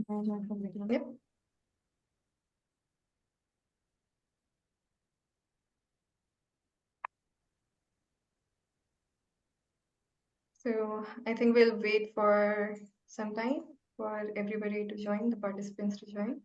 Yep. So I think we'll wait for some time for everybody to join, the participants to join.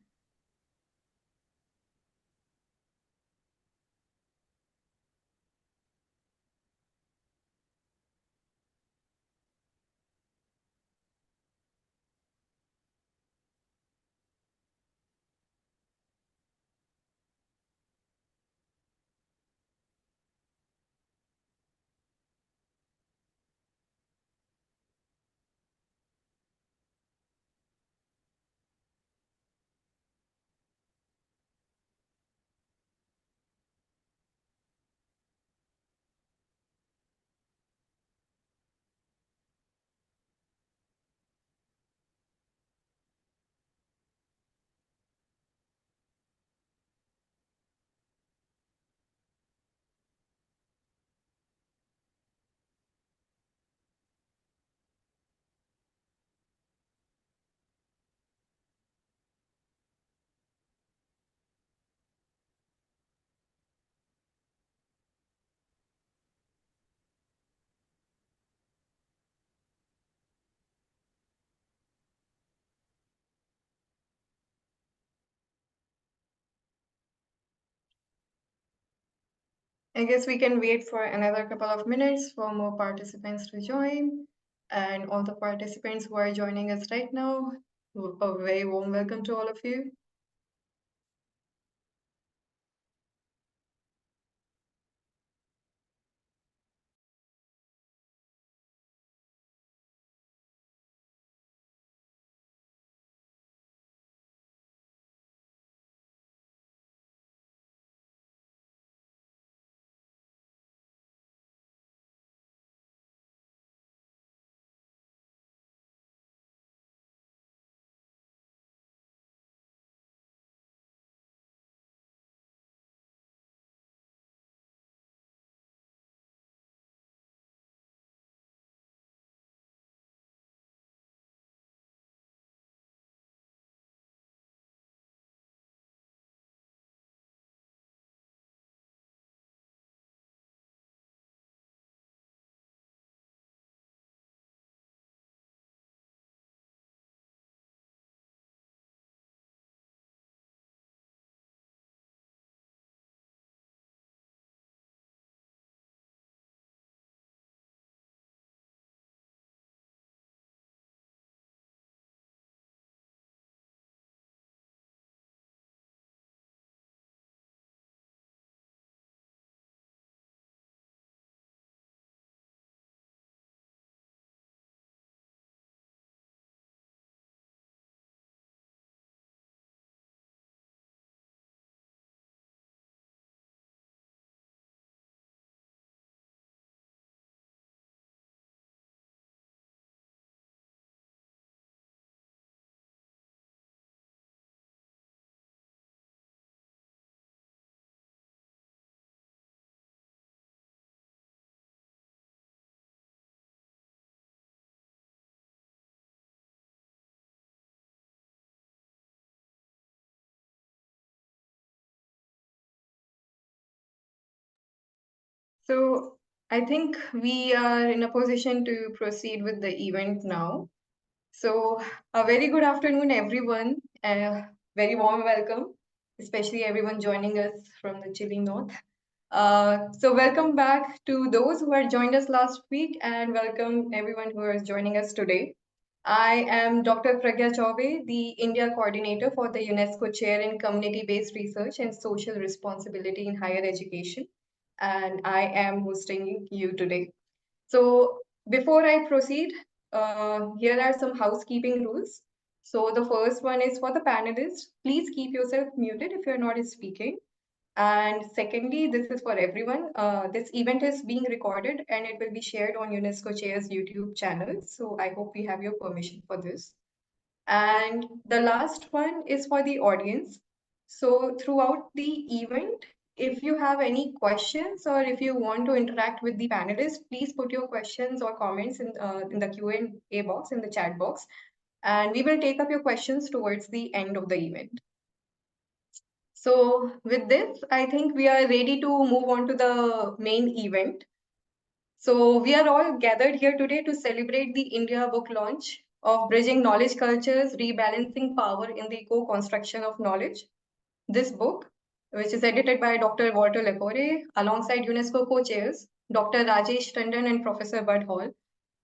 I guess we can wait for another couple of minutes for more participants to join. And all the participants who are joining us right now, a very warm welcome to all of you. So I think we are in a position to proceed with the event now. So a very good afternoon, everyone. Very warm welcome, especially everyone joining us from the chilly north. So welcome back to those who had joined us last week and welcome everyone who is joining us today. I am Dr. Pragya Chaube, the India Coordinator for the UNESCO Chair in Community-Based Research and Social Responsibility in Higher Education, and I am hosting you today. So before I proceed, here are some housekeeping rules. So the first one is for the panelists, please keep yourself muted if you're not speaking. And secondly, this is for everyone. This event is being recorded and it will be shared on UNESCO Chair's YouTube channel. So I hope we have your permission for this. And the last one is for the audience. So throughout the event, if you have any questions or if you want to interact with the panelists, please put your questions or comments in the Q&A box, in the chat box. and we will take up your questions towards the end of the event. So with this, I think we are ready to move on to the main event. So we are all gathered here today to celebrate the India book launch of Bridging Knowledge Cultures, Rebalancing Power in the Co-Construction of Knowledge. This book, which is edited by Dr. Walter Lepore, alongside UNESCO co-chairs, Dr. Rajesh Tandon and Professor Bud Hall,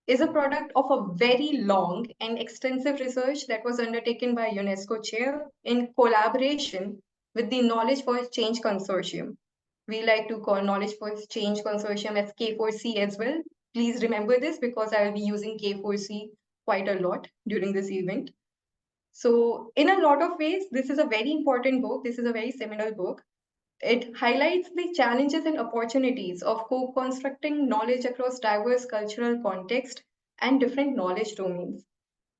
is a product of a very long and extensive research that was undertaken by UNESCO Chair in collaboration with the Knowledge for Change Consortium. We like to call Knowledge for Change Consortium as K4C as well. Please remember this because I will be using K4C quite a lot during this event. So in a lot of ways, this is a very important book. This is a very seminal book. It highlights the challenges and opportunities of co-constructing knowledge across diverse cultural contexts and different knowledge domains.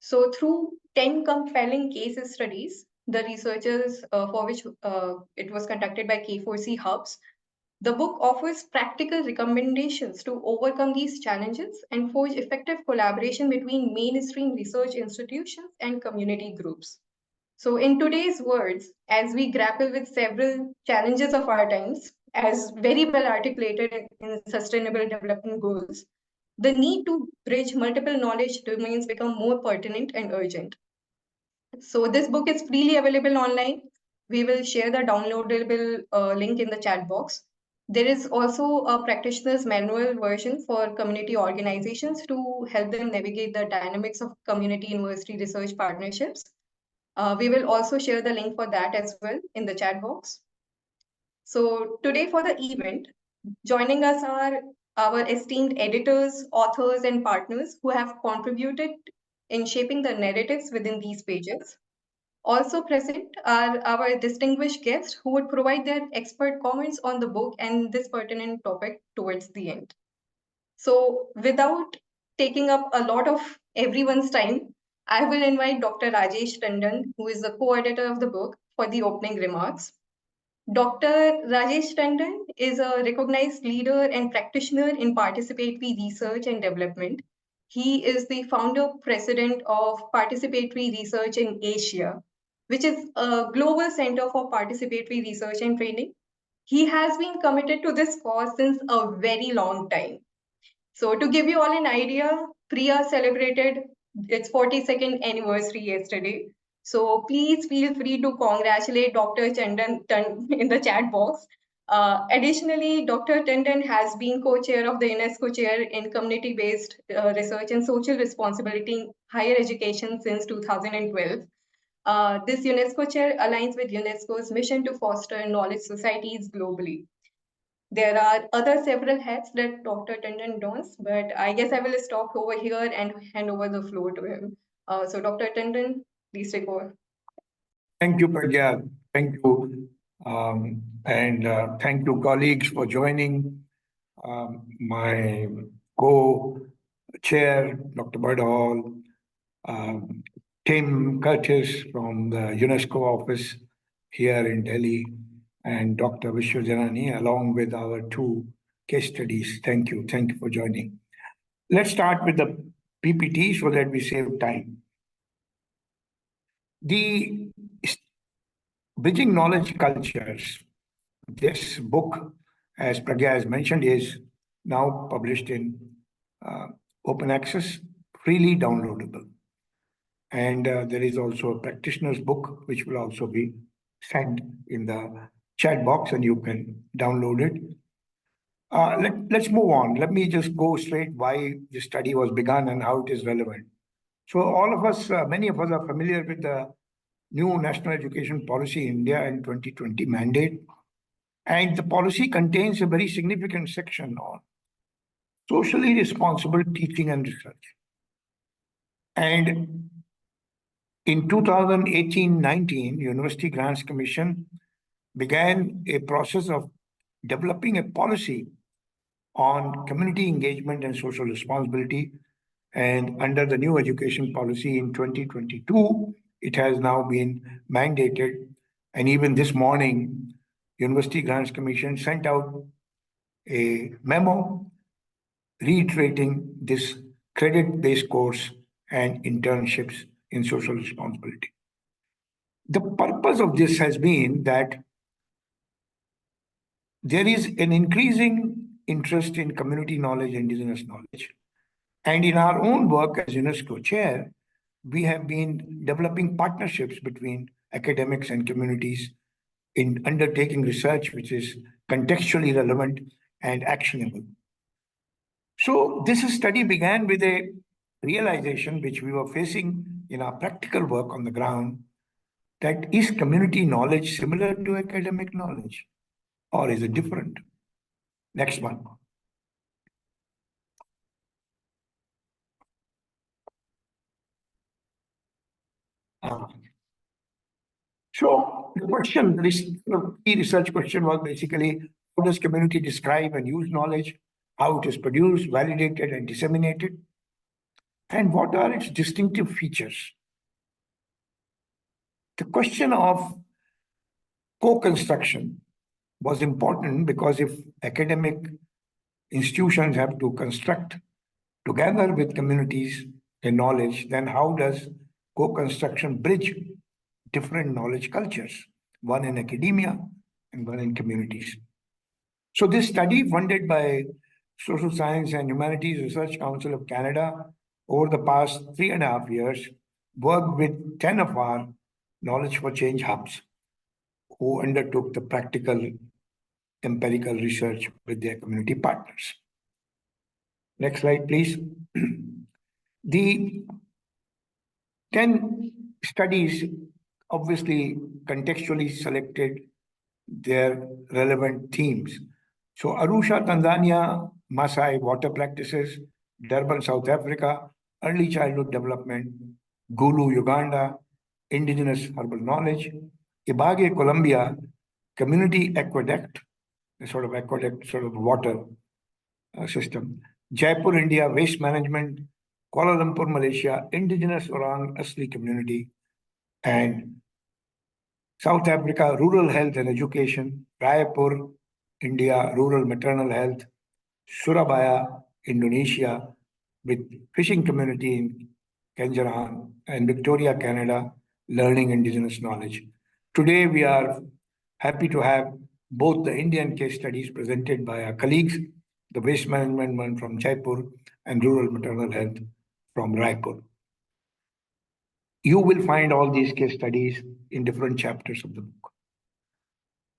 So through 10 compelling case studies, the researchers for which it was conducted by K4C Hubs, the book offers practical recommendations to overcome these challenges and forge effective collaboration between mainstream research institutions and community groups. So, in today's words, as we grapple with several challenges of our times, as very well articulated in Sustainable Development Goals, the need to bridge multiple knowledge domains become more pertinent and urgent. So, this book is freely available online. We will share the downloadable link in the chat box. There is also a practitioner's manual version for community organizations to help them navigate the dynamics of community university research partnerships. We will also share the link for that as well in the chat box. So today for the event, joining us are our esteemed editors, authors, and partners who have contributed in shaping the narratives within these pages. Also present are our distinguished guests who would provide their expert comments on the book and this pertinent topic towards the end. So without taking up a lot of everyone's time, I will invite Dr. Rajesh Tandon, who is the co-editor of the book, for the opening remarks. Dr. Rajesh Tandon is a recognized leader and practitioner in participatory research and development. He is the founder president of Participatory Research in Asia, which is a global center for participatory research and training. He has been committed to this cause since a very long time. So to give you all an idea, Priya celebrated its 42nd anniversary yesterday. So please feel free to congratulate Dr. Chandan in the chat box. Additionally, Dr. Tandon has been co-chair of the UNESCO Chair in Community-Based Research and Social Responsibility in Higher Education since 2012. This UNESCO Chair aligns with UNESCO's mission to foster knowledge societies globally. There are other several hats that Dr. Tandon dons, but I guess I will stop over here and hand over the floor to him. So Dr. Tandon, please take over. Thank you, Pragya. Thank you. And thank you, colleagues, for joining. My co-chair, Dr. Bud Hall, Tim Curtis from the UNESCO office here in Delhi, and Dr. Vishwajanani, along with our two case studies. Thank you. Thank you for joining. Let's start with the PPT so that we save time. The Bridging Knowledge Cultures, this book, as Pragya has mentioned, is now published in open access, freely downloadable. And there is also a practitioner's book, which will also be sent in the chat box, and you can download it. Let's move on. Let me just go straight why this study was begun and how it is relevant. So all of us, many of us are familiar with the new National Education Policy India in 2020 mandate. And the policy contains a very significant section on socially responsible teaching and research. And in 2018-19, University Grants Commission began a process of developing a policy on community engagement and social responsibility. And under the new education policy in 2022, it has now been mandated. And even this morning, University Grants Commission sent out a memo reiterating this credit-based course and internships in social responsibility. The purpose of this has been that there is an increasing interest in community knowledge, indigenous knowledge. And in our own work as UNESCO Chair, we have been developing partnerships between academics and communities in undertaking research which is contextually relevant and actionable. So this study began with a realization which we were facing in our practical work on the ground, that is community knowledge similar to academic knowledge or is it different? Next one. So the question, the key research question was basically, how does community describe and use knowledge, how it is produced, validated, and disseminated, and what are its distinctive features? The question of co-construction was important because if academic institutions have to construct together with communities a knowledge, then how does co-construction bridge different knowledge cultures, one in academia and one in communities? So this study, funded by Social Science and Humanities Research Council of Canada over the past 3.5 years, worked with 10 of our Knowledge for Change hubs who undertook the practical empirical research with their community partners. Next slide, please. The 10 studies obviously contextually selected their relevant themes. So Arusha, Tanzania, Maasai water practices, Durban, South Africa, early childhood development, Gulu, Uganda, indigenous herbal knowledge, Ibage, Colombia, community aqueduct, a sort of aqueduct, sort of water system, Jaipur, India, waste management, Kuala Lumpur, Malaysia, indigenous Orang Asli community, and South Africa, rural health and education, Raipur, India, rural maternal health, Surabaya, Indonesia, with fishing community in Kenjaran, and Victoria, Canada, learning indigenous knowledge. Today, we are happy to have both the Indian case studies presented by our colleagues, the waste management one from Jaipur and rural maternal health from Raipur. You will find all these case studies in different chapters of the book.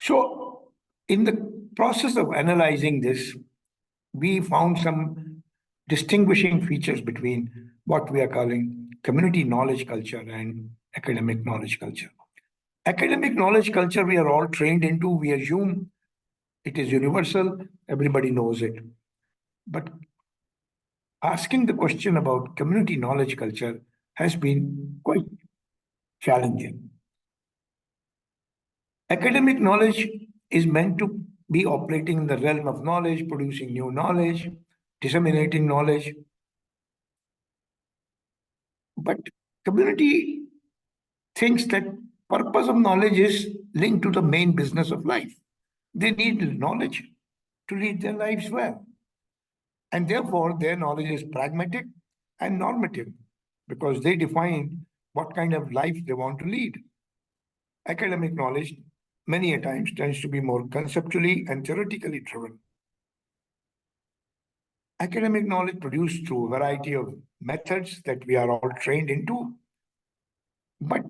So, in the process of analyzing this, we found some distinguishing features between what we are calling community knowledge culture and academic knowledge culture. Academic knowledge culture, we are all trained into, we assume it is universal, everybody knows it. But asking the question about community knowledge culture has been quite challenging. Academic knowledge is meant to be operating in the realm of knowledge, producing new knowledge, disseminating knowledge. But community thinks that purpose of knowledge is linked to the main business of life. They need knowledge to lead their lives well. And therefore, their knowledge is pragmatic and normative because they define what kind of life they want to lead. Academic knowledge, many a times, tends to be more conceptually and theoretically driven. Academic knowledge produced through a variety of methods that we are all trained into. But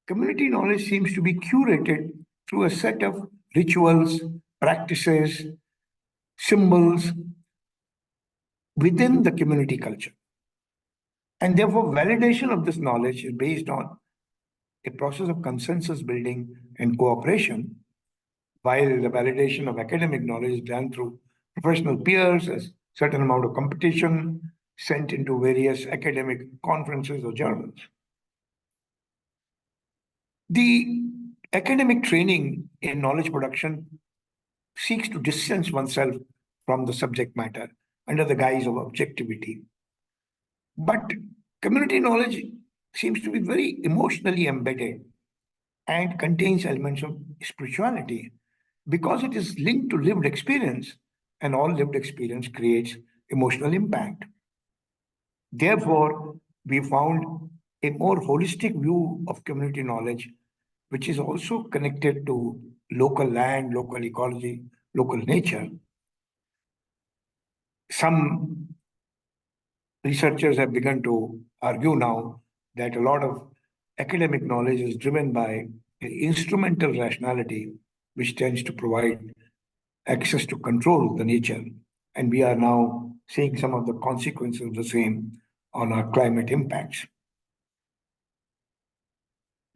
community knowledge seems to be curated through a set of rituals, practices, symbols within the community culture. And therefore, validation of this knowledge is based on a process of consensus building and cooperation, while the validation of academic knowledge is done through professional peers, a certain amount of competition sent into various academic conferences or journals. The academic training in knowledge production seeks to distance oneself from the subject matter under the guise of objectivity. But community knowledge seems to be very emotionally embedded and contains elements of spirituality because it is linked to lived experience, and all lived experience creates emotional impact. Therefore, we found a more holistic view of community knowledge, which is also connected to local land, local ecology, local nature. Some researchers have begun to argue now that a lot of academic knowledge is driven by instrumental rationality, which tends to provide access to control the nature. And we are now seeing some of the consequences of the same on our climate impacts.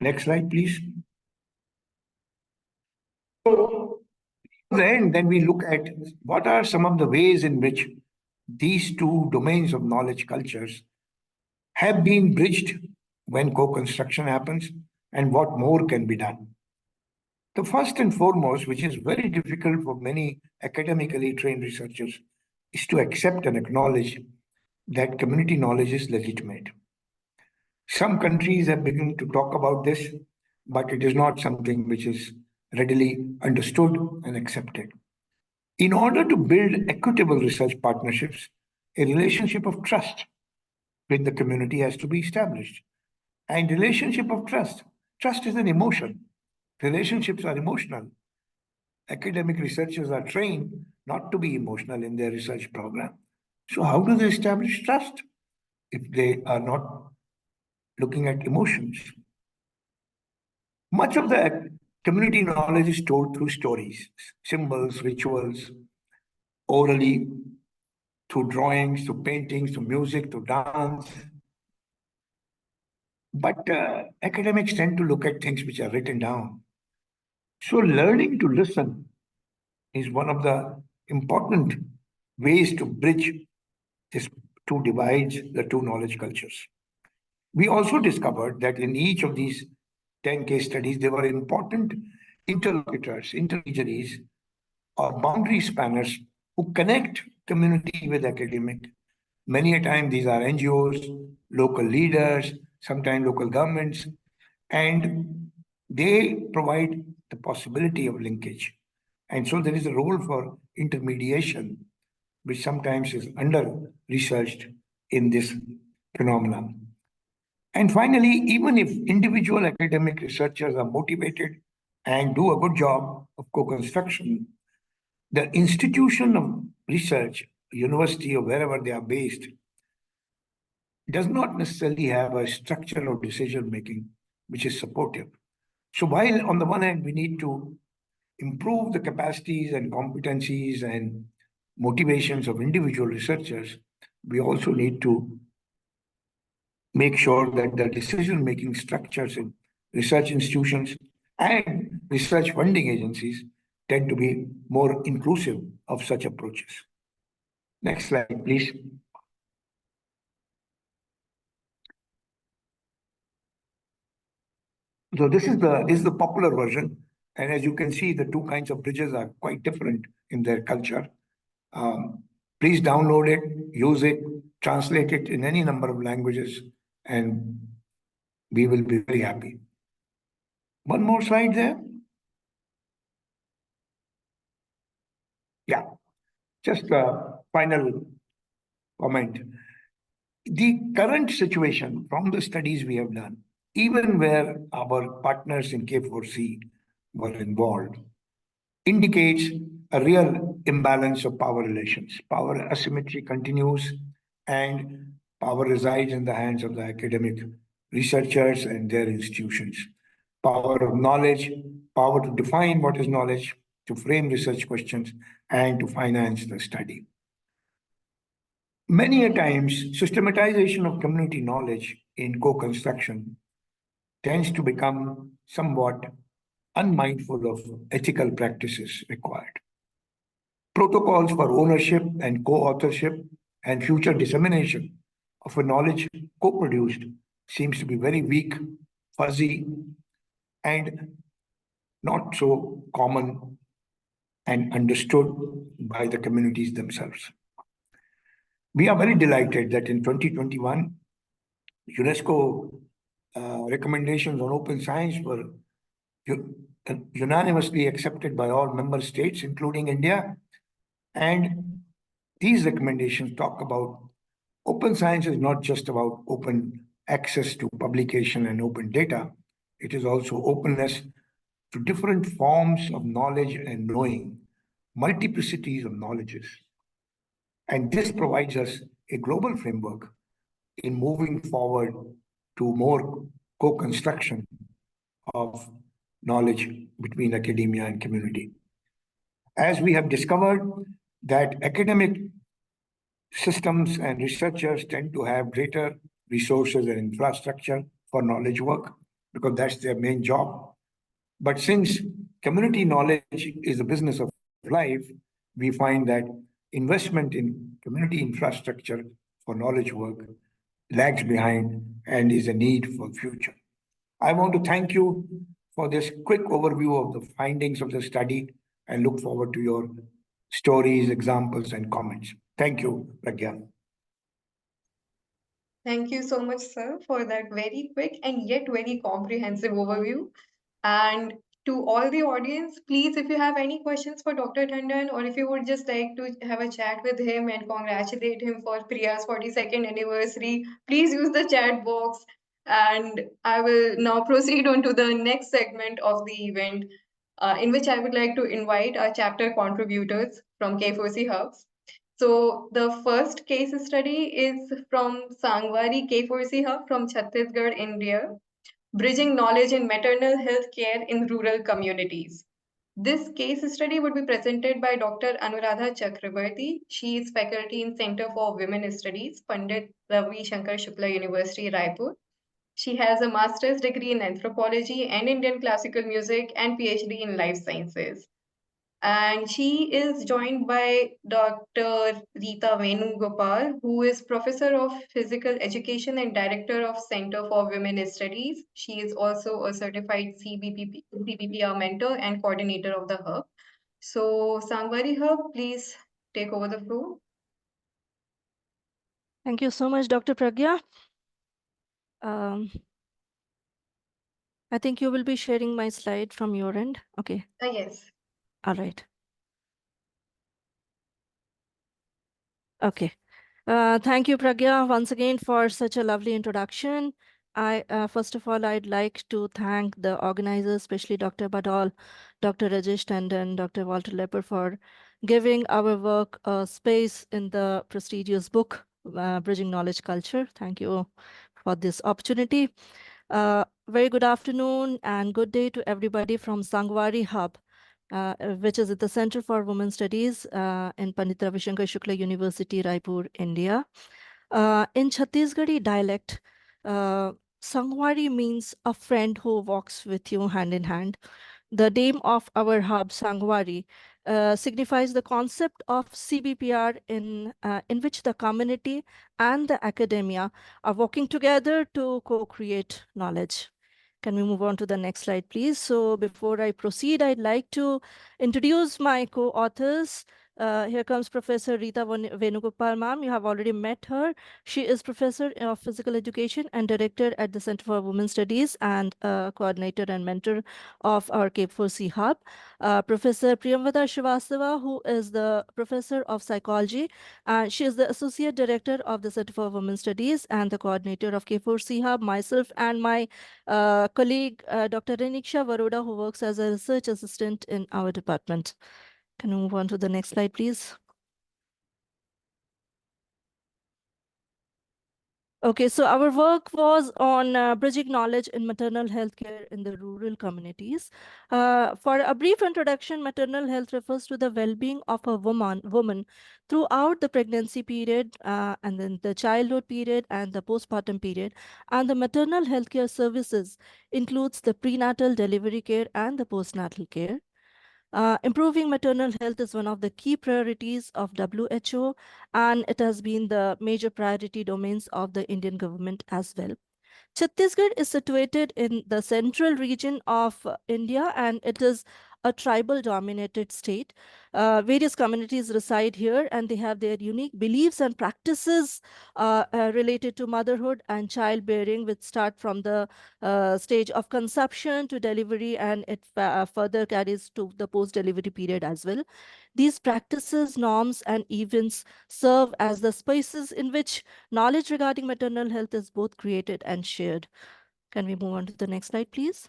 Next slide, please. So, then we look at what are some of the ways in which these two domains of knowledge cultures have been bridged when co-construction happens, and what more can be done. The first and foremost, which is very difficult for many academically trained researchers, is to accept and acknowledge that community knowledge is legitimate. Some countries have begun to talk about this, but it is not something which is readily understood and accepted. In order to build equitable research partnerships, a relationship of trust with the community has to be established. And relationship of trust is an emotion. Relationships are emotional. Academic researchers are trained not to be emotional in their research program. So how do they establish trust if they are not looking at emotions? Much of the community knowledge is told through stories, symbols, rituals, orally, through drawings, through paintings, through music, through dance. But academics tend to look at things which are written down. So learning to listen is one of the important ways to bridge these two divides, the two knowledge cultures. We also discovered that in each of these 10 case studies, there were important interlocutors, intermediaries, or boundary spanners who connect community with academic. Many a time, these are NGOs, local leaders, sometimes local governments, and they provide the possibility of linkage. And so there is a role for intermediation, which sometimes is under researched in this phenomenon. And finally, even if individual academic researchers are motivated and do a good job of co-construction, the institution of research, university or wherever they are based, does not necessarily have a structure of decision making which is supportive. So while on the one hand we need to improve the capacities and competencies and motivations of individual researchers, we also need to make sure that the decision-making structures in research institutions and research funding agencies tend to be more inclusive of such approaches. Next slide, please. So this is the popular version, and as you can see, the two kinds of bridges are quite different in their culture. Please download it, use it, translate it in any number of languages, and we will be very happy. One more slide there. Yeah, just a final comment. The current situation from the studies we have done, even where our partners in K4C were involved, indicates a real imbalance of power relations. Power asymmetry continues, and power resides in the hands of the academic researchers and their institutions. Power of knowledge, power to define what is knowledge, to frame research questions, and to finance the study. Many a times, systematization of community knowledge in co-construction tends to become somewhat unmindful of ethical practices required. Protocols for ownership and co-authorship and future dissemination of a knowledge co-produced seems to be very weak, fuzzy, and not so common and understood by the communities themselves. We are very delighted that in 2021, UNESCO recommendations on open science were unanimously accepted by all member states, including India. And these recommendations talk about open science is not just about open access to publication and open data, it is also openness to different forms of knowledge and knowing, multiplicities of knowledges. And this provides us a global framework in moving forward to more co-construction of knowledge between academia and community. As we have discovered that academic systems and researchers tend to have greater resources and infrastructure for knowledge work because that's their main job. But since community knowledge is the business of life, we find that investment in community infrastructure for knowledge work lags behind and is a need for future. I want to thank you for this quick overview of the findings of the study and look forward to your stories, examples, and comments. Thank you, Pragya. Thank you so much, sir, for that very quick and yet very comprehensive overview. And to all the audience, please, if you have any questions for Dr. Tandon, or if you would just like to have a chat with him and congratulate him for Priya's 42nd anniversary, please use the chat box. And I will now proceed on to the next segment of the event, in which I would like to invite our chapter contributors from K4C Hubs. So the first case study is from Sangawari K4C Hub from Chhattisgarh, India, bridging knowledge in maternal health care in rural communities. This case study would be presented by Dr. Anuradha Chakrabarti. She is faculty in Center for Women Studies, Pandit Ravi Shankar Shukla University, Raipur. She has a master's degree in anthropology and Indian classical music and PhD in life sciences. And she is joined by Dr. Rita Venugopal, who is Professor of Physical Education and Director of Center for Women Studies. She is also a certified CBPR mentor and coordinator of the hub. So, Sangwari Hub, please take over the floor. Thank you so much, Dr. Pragya. I think you will be sharing my slide from your end. Okay. Yes. All right. Okay. Thank you, Pragya, once again for such a lovely introduction. First of all, I'd like to thank the organizers, especially Dr. Badal, Dr. Rajesh Tandon, Dr. Walter Lepore for giving our work a space in the prestigious book, Bridging Knowledge Culture. Thank you for this opportunity. Very good afternoon and good day to everybody from Sangawari Hub, which is at the Center for Women Studies in Pandit Ravi Shankar Shukla University, Raipur, India. In Chhattisgarhi dialect, Sangawari means a friend who walks with you hand in hand. The name of our hub, Sangawari, signifies the concept of CBPR in which the community and the academia are working together to co-create knowledge. Can we move on to the next slide, please? So before I proceed, I'd like to introduce my co-authors. Here comes Professor Rita Venugopal, ma'am. You have already met her. She is Professor of Physical Education and Director at the Center for Women Studies and coordinator and mentor of our K4C Hub. Professor Priyamvada Srivastava, who is the Professor of Psychology. She is the Associate Director of the Center for Women Studies and the coordinator of K4C Hub. Myself and my colleague, Dr. Reniksha Varoda, who works as a research assistant in our department. Can we move on to the next slide, please? Okay, so our work was on bridging knowledge in maternal health care in the rural communities. For a brief introduction, maternal health refers to the well-being of a woman throughout the pregnancy period, and then the childhood period and the postpartum period. And the maternal health care services includes the prenatal delivery care and the postnatal care. Improving maternal health is one of the key priorities of WHO, and it has been the major priority domains of the Indian government as well. Chhattisgarh is situated in the central region of India, and it is a tribal dominated state. Various communities reside here, and they have their unique beliefs and practices related to motherhood and childbearing, which start from the stage of conception to delivery, and it further carries to the post-delivery period as well. These practices, norms, and events serve as the spaces in which knowledge regarding maternal health is both created and shared. Can we move on to the next slide, please?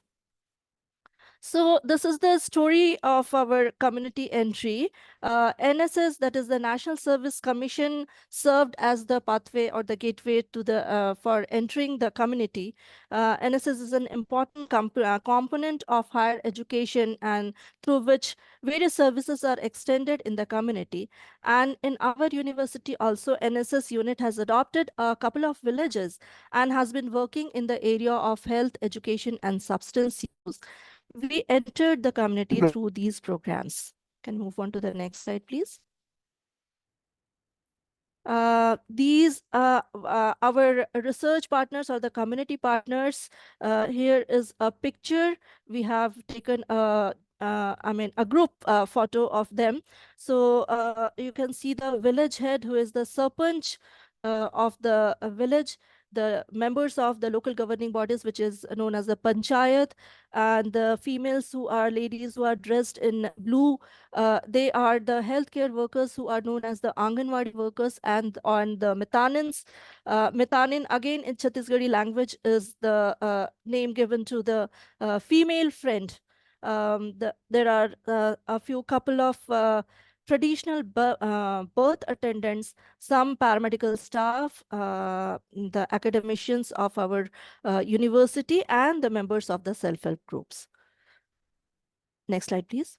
So this is the story of our community entry. NSS, that is the National Service Commission, served as the pathway or the gateway to the for entering the community. NSS is an important component of higher education, and through which various services are extended in the community. And in our university also, NSS unit has adopted a couple of villages and has been working in the area of health, education, and substance use. We entered the community through these programs. Can move on to the next slide, please? Our research partners or the community partners. Here is a picture. We have taken a group photo of them. So you can see the village head, who is the sarpanch of the village, the members of the local governing bodies, which is known as the panchayat, and the females who are ladies who are dressed in blue. They are the healthcare workers who are known as the Anganwadi workers, and on the Mitanins. Mitanin, again in Chhattisgarhi language, is the name given to the female friend. There are a few couple of traditional birth attendants, some paramedical staff, the academicians of our university, and the members of the self-help groups. Next slide, please.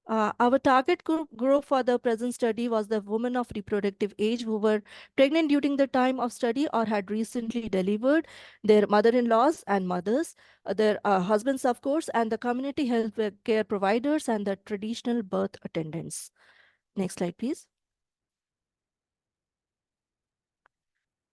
Our target group for the present study was the women of reproductive age who were pregnant during the time of study or had recently delivered, their mother-in-laws and mothers, their husbands, of course, and the community health care providers and the traditional birth attendants. Next slide, please.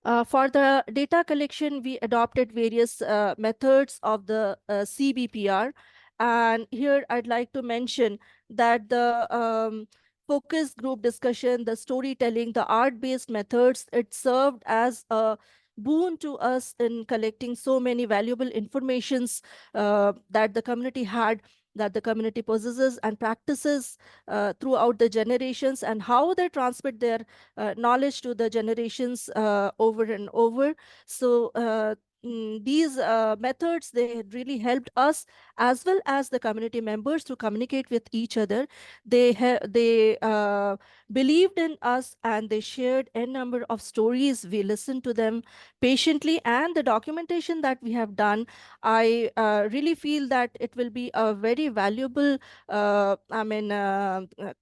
For the data collection, we adopted various methods of the CBPR. And here I'd like to mention that the focus group discussion, the storytelling, the art-based methods, it served as a boon to us in collecting so many valuable informations that the community had, that the community possesses and practices throughout the generations, and how they transmit their knowledge to the generations over and over. So these methods, they had really helped us as well as the community members to communicate with each other. They believed in us, and they shared a number of stories. We listened to them patiently, and the documentation that we have done, I really feel that it will be a very valuable,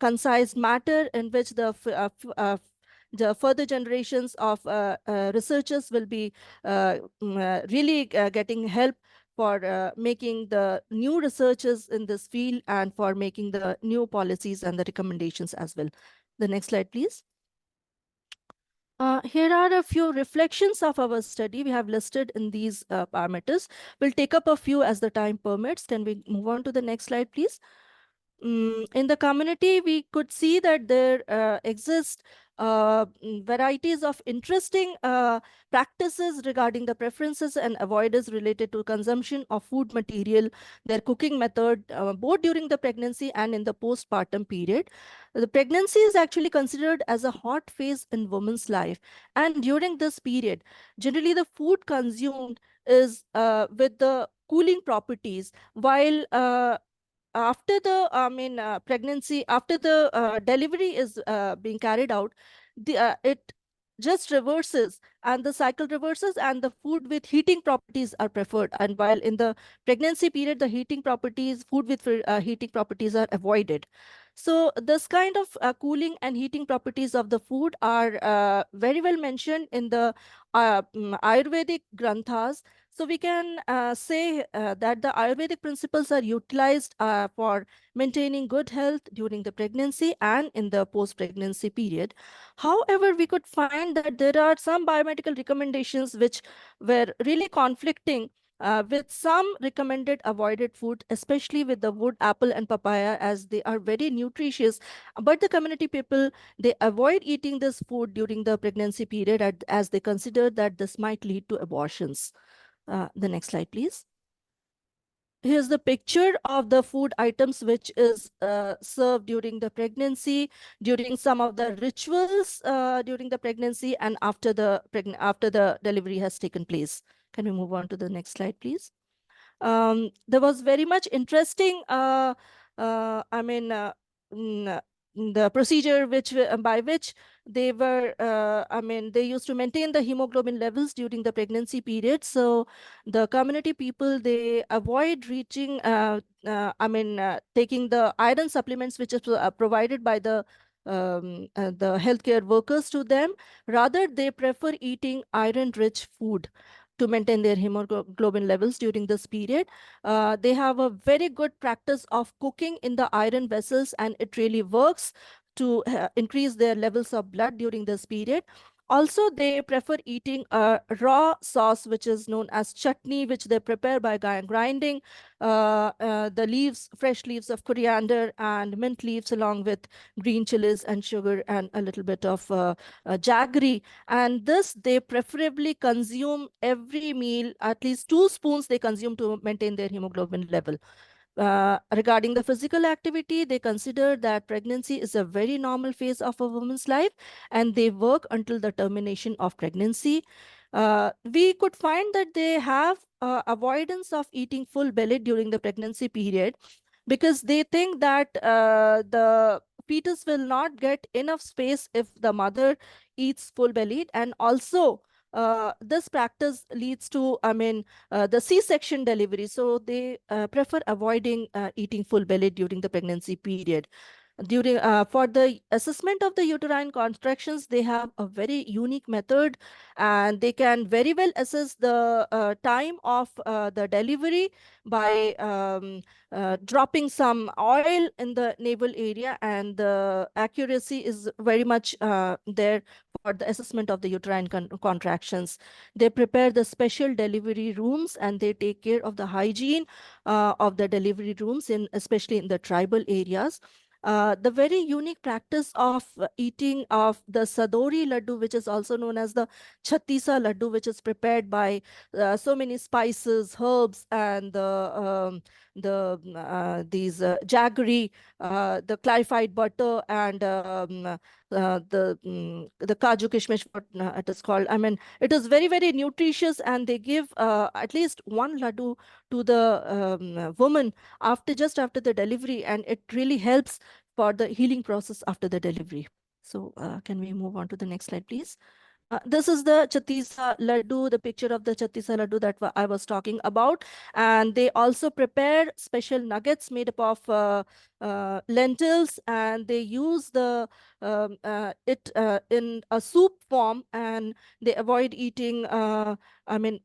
concise matter in which the further generations of researchers will be really getting help for making the new researches in this field and for making the new policies and the recommendations as well. The next slide, please. Here are a few reflections of our study we have listed in these parameters. We'll take up a few as the time permits. Can we move on to the next slide, please? In the community, we could see that there exist varieties of interesting practices regarding the preferences and avoidance related to consumption of food material, their cooking method, both during the pregnancy and in the postpartum period. The pregnancy is actually considered as a hot phase in woman's life. And during this period, generally the food consumed is with the cooling properties, while after the pregnancy, after the delivery is being carried out, it just reverses, and the cycle reverses, and the food with heating properties are preferred. And while in the pregnancy period, the food with heating properties are avoided. So this kind of cooling and heating properties of the food are very well mentioned in the Ayurvedic granthas. So we can say that the Ayurvedic principles are utilized for maintaining good health during the pregnancy and in the post-pregnancy period. However, we could find that there are some biomedical recommendations which were really conflicting with some recommended avoided food, especially with the wood apple and papaya, as they are very nutritious. But the community people, they avoid eating this food during the pregnancy period as they consider that this might lead to abortions. The next slide, please. Here's the picture of the food items which is served during the pregnancy, during some of the rituals during the pregnancy, and after the delivery has taken place. Can we move on to the next slide, please? There was very much interesting, I mean, the procedure by which they were, they used to maintain the hemoglobin levels during the pregnancy period. So the community people, they avoid taking the iron supplements which is provided by the healthcare workers to them. Rather, they prefer eating iron-rich food to maintain their hemoglobin levels during this period. They have a very good practice of cooking in the iron vessels, and it really works to increase their levels of blood during this period. Also, they prefer eating a raw sauce, which is known as chutney, which they prepare by grinding the leaves, fresh leaves of coriander and mint leaves, along with green chilies and sugar and a little bit of jaggery. And this they preferably consume every meal, at least 2 spoons they consume to maintain their hemoglobin level. Regarding the physical activity, they consider that pregnancy is a very normal phase of a woman's life, and they work until the termination of pregnancy. We could find that they have avoidance of eating full belly during the pregnancy period, because they think that the fetus will not get enough space if the mother eats full bellied. And also, this practice leads to, the C-section delivery. So they prefer avoiding eating full belly during the pregnancy period. For the assessment of the uterine contractions, they have a very unique method, and they can very well assess the time of the delivery by dropping some oil in the navel area, and the accuracy is very much there for the assessment of the uterine contractions. They prepare the special delivery rooms, and they take care of the hygiene of the delivery rooms, especially in the tribal areas. The very unique practice of eating of the sadori laddu, which is also known as the Chhattisa laddu, which is prepared by so many spices, herbs, and these jaggery, the clarified butter, and the kaju kishmish, what it is called. I mean, it is very, very nutritious, and they give at least one laddu to the woman just after the delivery, and it really helps for the healing process after the delivery. So can we move on to the next slide, please? This is the Chhatisa laddu, the picture of the Chhatisa laddu that I was talking about. And they also prepare special nuggets made up of lentils, and they use it in a soup form, and they avoid eating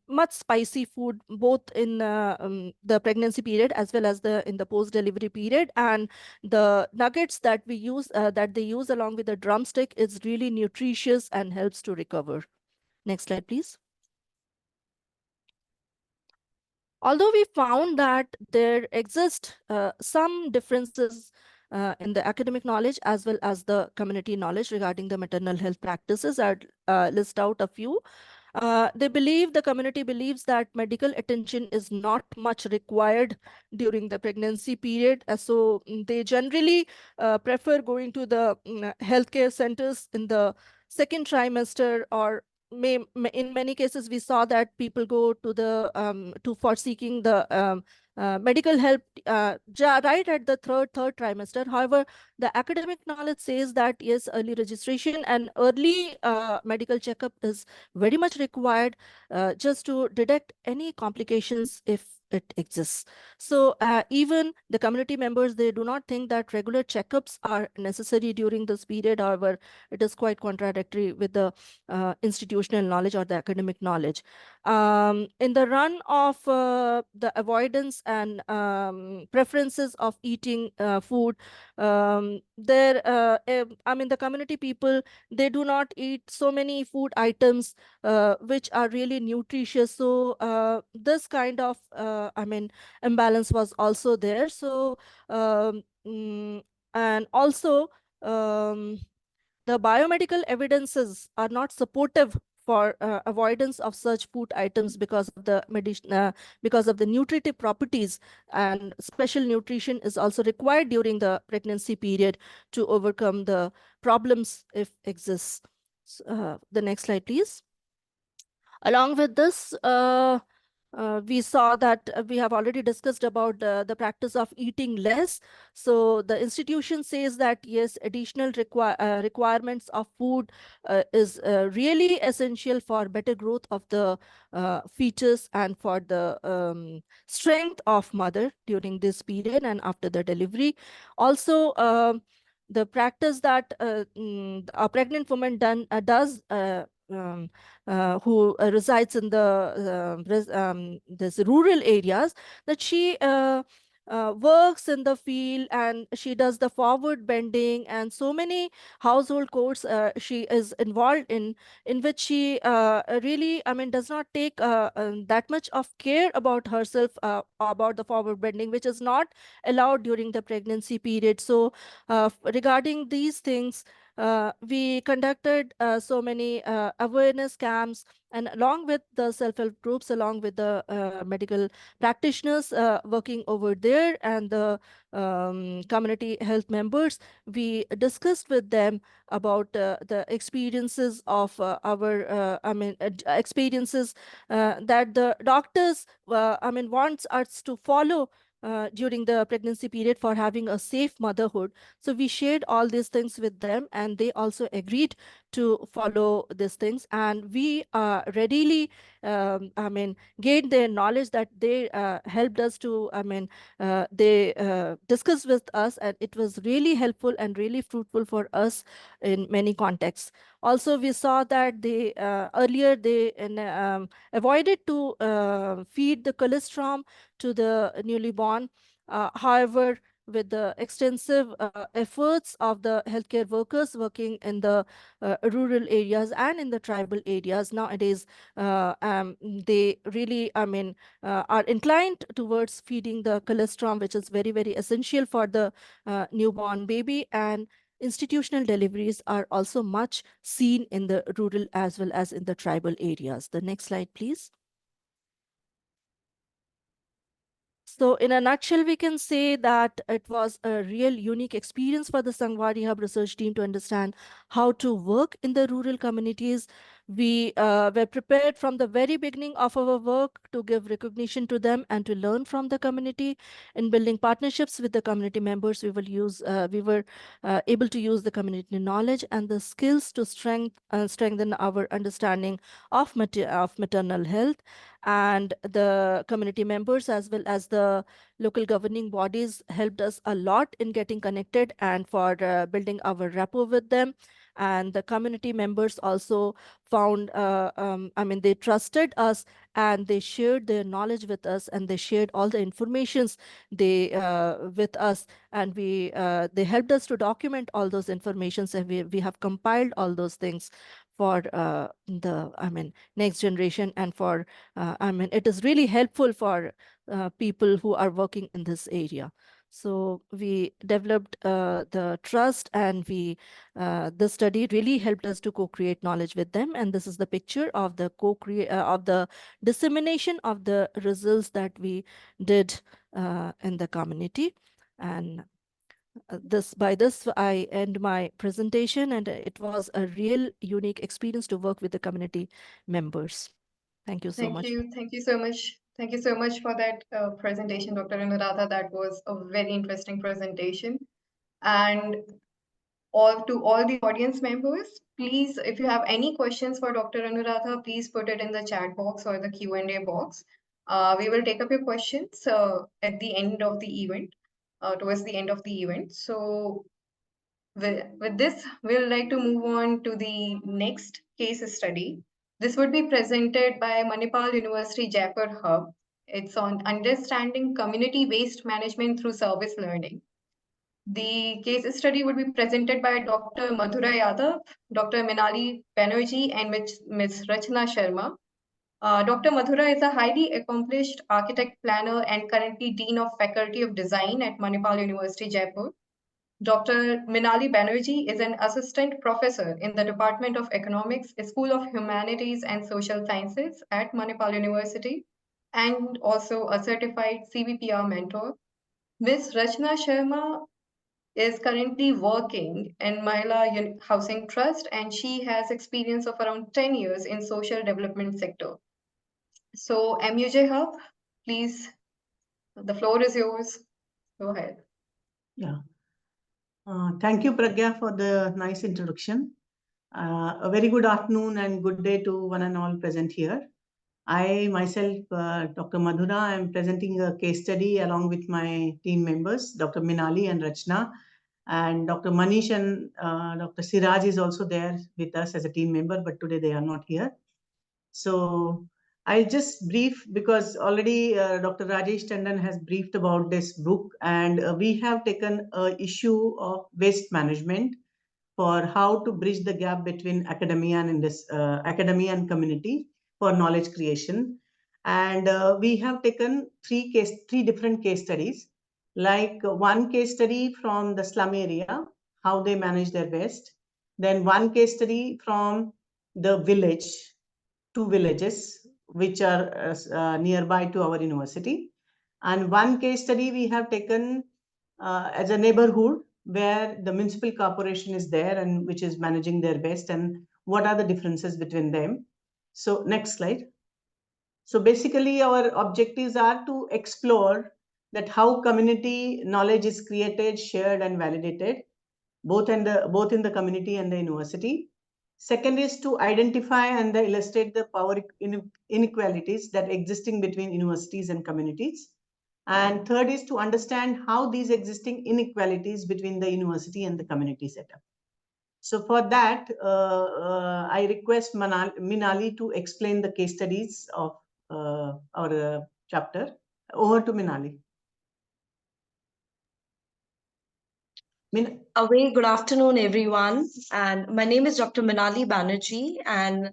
much spicy food, both in the pregnancy period as well as in the post-delivery period. And the nuggets that they use along with the drumstick is really nutritious and helps to recover. Next slide, please. Although we found that there exist some differences in the academic knowledge as well as the community knowledge regarding the maternal health practices, I'd list out a few. The community believes that medical attention is not much required during the pregnancy period. So they generally prefer going to the healthcare centers in the second trimester, or in many cases we saw that people go to for seeking the medical help right at the third trimester. However, the academic knowledge says that yes, early registration and early medical checkup is very much required, just to detect any complications if it exists. So even the community members, they do not think that regular checkups are necessary during this period. However, it is quite contradictory with the institutional knowledge or the academic knowledge. In the run of the avoidance and preferences of eating food, the community people, they do not eat so many food items which are really nutritious. So this kind of imbalance was also there. So and also the biomedical evidences are not supportive for avoidance of such food items because of the because of the nutritive properties, and special nutrition is also required during the pregnancy period to overcome the problems if exists. The next slide, please. Along with this, we saw that we have already discussed about the practice of eating less. So the institution says that yes, additional requirements of food is really essential for better growth of the fetus and for the strength of mother during this period and after the delivery. Also, the practice that a pregnant woman does who resides in the this rural areas, that she works in the field and she does the forward bending and so many household chores she is involved in which she really, does not take that much of care about herself, about the forward bending, which is not allowed during the pregnancy period. So regarding these things, we conducted so many awareness camps, and along with the self-help groups, along with the medical practitioners working over there and the community health members, we discussed with them about the experiences of experiences that the doctors wants us to follow during the pregnancy period for having a safe motherhood. So we shared all these things with them, and they also agreed to follow these things. And we readily, gained their knowledge, that they helped us to, they discussed with us, and it was really helpful and really fruitful for us in many contexts. Also, we saw that they earlier they avoided to feed the colostrum to the newly born. However, with the extensive efforts of the healthcare workers working in the rural areas and in the tribal areas nowadays, they really, are inclined towards feeding the colostrum, which is very, very essential for the newborn baby. And institutional deliveries are also much seen in the rural as well as in the tribal areas. The next slide, please. So in a nutshell, we can say that it was a real unique experience for the Sangawari Hub research team to understand how to work in the rural communities. We were prepared from the very beginning of our work to give recognition to them and to learn from the community. In building partnerships with the community members, we were able to use the community knowledge and the skills to strengthen our understanding of maternal health. And the community members as well as the local governing bodies helped us a lot in getting connected and for building our rapport with them. And the community members also found, they trusted us, and they shared their knowledge with us, and they shared all the informations they with us, and they helped us to document all those informations, and we have compiled all those things for the next generation, and for it is really helpful for people who are working in this area. So we developed the trust, and the study really helped us to co-create knowledge with them. And this is the picture of the of the dissemination of the results that we did in the community. And by this I end my presentation, and it was a real unique experience to work with the community members. Thank you so Thank much. you. Thank you so much. Thank you so much for that presentation, Dr. Anuradha. That was a very interesting presentation. And all the audience members, please, if you have any questions for Dr. Anuradha, please put it in the chat box or the Q&A box. We will take up your questions at the end of the event, towards the end of the event. So with this, we'll like to move on to the next case study. This would be presented by Manipal University Jaipur Hub. It's on understanding community-based management through service learning. The case study would be presented by Dr. Madhura Yadav, Dr. Minali Banerjee, and Ms. Rachna Sharma. Dr. Madhura is a highly accomplished architect planner and currently Dean of Faculty of Design at Manipal University, Jaipur. Dr. Minali Banerjee is an assistant professor in the Department of Economics, School of Humanities and Social Sciences at Manipal University, and also a certified CVPR mentor. Ms. Rachna Sharma is currently working in Mahila Housing Trust, and she has experience of around 10 years in social development sector. So MUJ Hub, please, the floor is yours. Go ahead. Yeah. Thank you, Pragya, for the nice introduction. A very good afternoon and good day to one and all present here. I myself, Dr. Madhura, I am presenting a case study along with my team members, Dr. Minali and Rachna, and Dr. Manish and Dr. Siraj is also there with us as a team member, but today they are not here. So I'll just brief because already Dr. Rajesh Tandon has briefed about this book, and we have taken an issue of waste management for how to bridge the gap between academia and community for knowledge creation. And we have taken three different case studies, like one case study from the slum area, how they manage their waste. Then one case study from the village, 2 villages which are nearby to our university. And one case study we have taken as a neighborhood where the municipal corporation is there and which is managing their waste, and what are the differences between them. So next slide. So basically our objectives are to explore that how community knowledge is created, shared and validated, both in the community and the university. Second is to identify and illustrate the power inequalities that existing between universities and communities. And third is to understand how these existing inequalities between the university and the community setup. So for that, I request Minali to explain the case studies of our chapter. Over to Minali. A very good afternoon, everyone. And my name is Dr. Minali Banerjee, and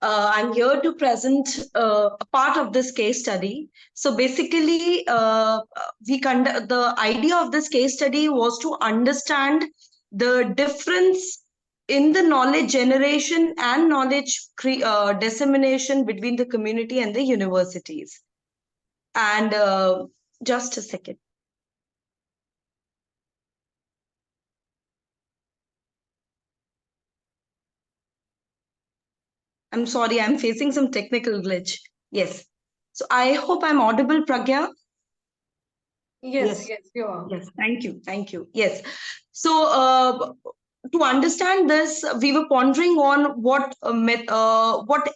I'm here to present a part of this case study. So basically, the idea of this case study was to understand the difference in the knowledge generation and knowledge dissemination between the community and the universities. And just a second. I'm sorry, I'm facing some technical glitch. Yes. So I hope I'm audible, Pragya. Yes, you are. Yes, thank you. Thank you. Yes. So to understand this, we were pondering on what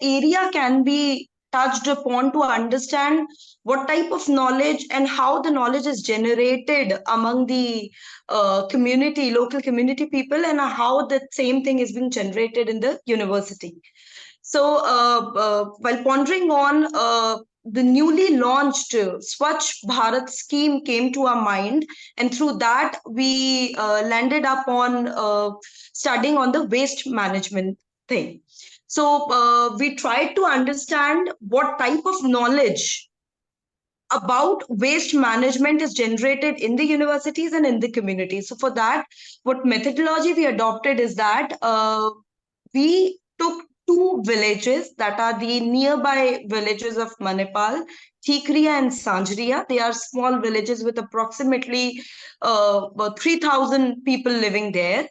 area can be touched upon to understand what type of knowledge and how the knowledge is generated among the local community people, and how the same thing is being generated in the university. So while pondering on the newly launched Swachh Bharat scheme came to our mind, and through that we landed up on studying on the waste management thing. So we tried to understand what type of knowledge about waste management is generated in the universities and in the community. So for that, what methodology we adopted is that we took 2 villages that are the nearby villages of Manipal, Thikriya and Sanjriya. They are small villages with approximately 3,000 people living there.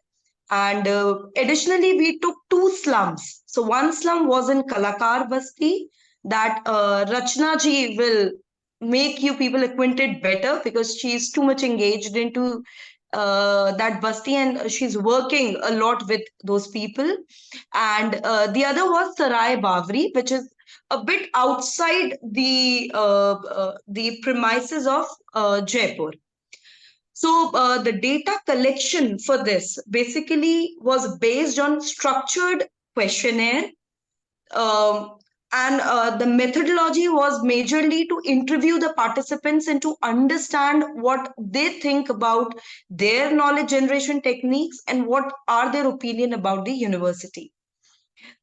And additionally, we took 2 slums. So one slum was in Kalakar Basti that Rachna ji will make you people acquainted better, because she's too much engaged into that basti, and she's working a lot with those people. And the other was Sarai Bavri, which is a bit outside the premises of Jaipur. So the data collection for this basically was based on structured questionnaire, um, and the methodology was majorly to interview the participants and to understand what they think about their knowledge generation techniques and what are their opinion about the university.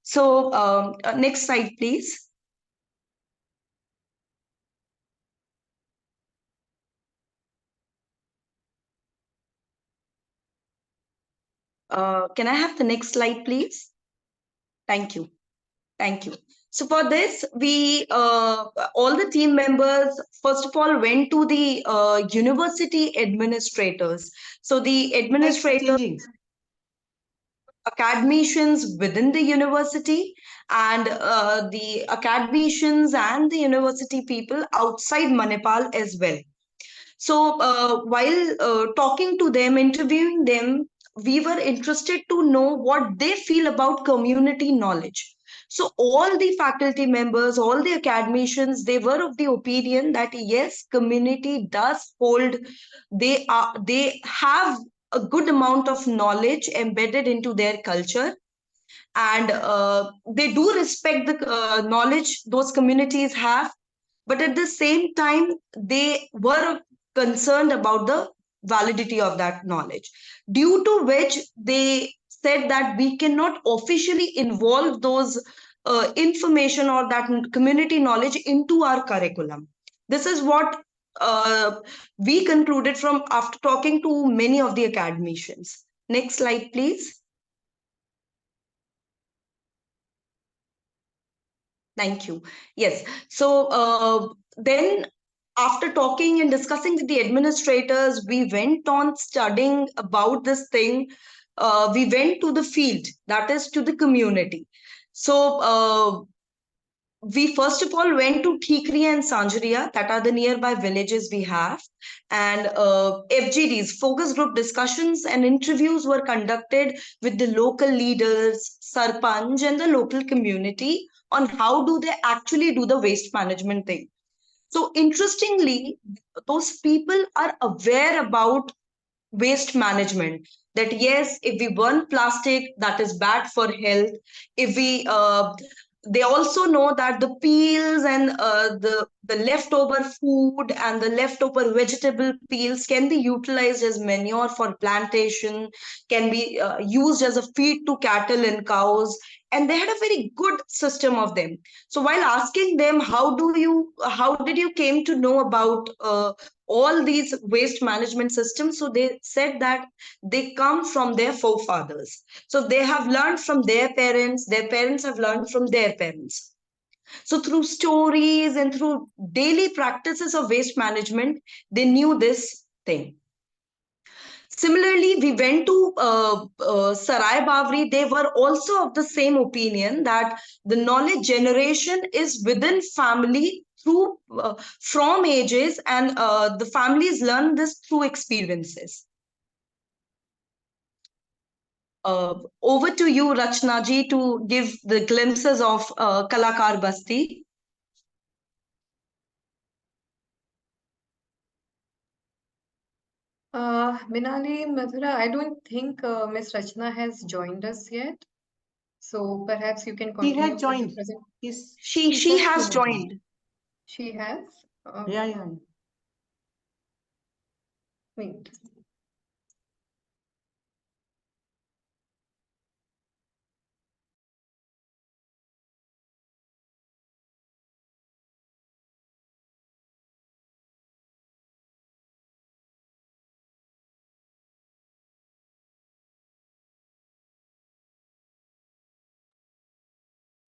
So next slide, please. Can I have the next slide, please? Thank you. Thank you. So for this, we all the team members first of all went to the university administrators. So the administrators, academicians within the university, and the academicians and the university people outside Manipal as well. So while talking to them, interviewing them, we were interested to know what they feel about community knowledge. So all the faculty members, all the academicians, they were of the opinion that yes, community does hold, they have a good amount of knowledge embedded into their culture, and they do respect the knowledge those communities have, but at the same time they were concerned about the validity of that knowledge, due to which they said that we cannot officially involve those information or that community knowledge into our curriculum. This is what we concluded from after talking to many of the academicians. Next slide, please. Thank you. Yes. So then after talking and discussing with the administrators, we went on studying about this thing. We went to the field, that is to the community. So we first of all went to Tikri and Sanjaria, that are the nearby villages we have. And FGDs, focus group discussions and interviews were conducted with the local leaders, Sarpanch, and the local community on how do they actually do the waste management thing. So interestingly, those people are aware about waste management, that yes, if we burn plastic, that is bad for health. If we they also know that the peels and the leftover food and the leftover vegetable peels can be utilized as manure for plantation, can be used as a feed to cattle and cows, and they had a very good system of them. So while asking them how did you came to know about all these waste management systems, so they said that they come from their forefathers. So they have learned from their parents have learned from their parents. So through stories and through daily practices of waste management, they knew this thing. Similarly, we went to Sarai Bavri. They were also of the same opinion that the knowledge generation is within family through from ages, and the families learn this through experiences. Over to you, Rachna ji, to give the glimpses of Kalakar Basti. Minali, Madhura, I don't think Miss Rachna has joined us yet. So perhaps you can He continue had with the joined. present. She has joined. She has? Yeah. Wait.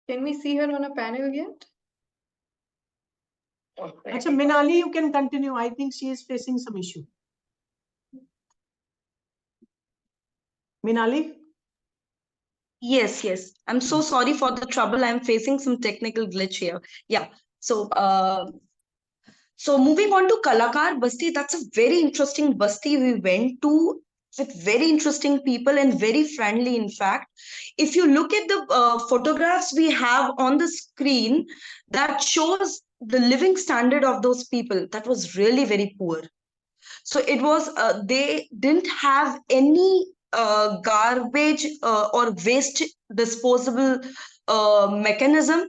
Can we see her on a panel yet? Achha, Minali, you can continue. I think she is facing some issue. Minali? Yes. I'm so sorry for the trouble. I'm facing some technical glitch here. Yeah. So moving on to Kalakar Basti, that's a very interesting basti we went to. with very interesting people and very friendly. In fact, if you look at the photographs we have on the screen, that shows the living standard of those people, that was really very poor. So it was, they didn't have any garbage or waste disposable mechanism.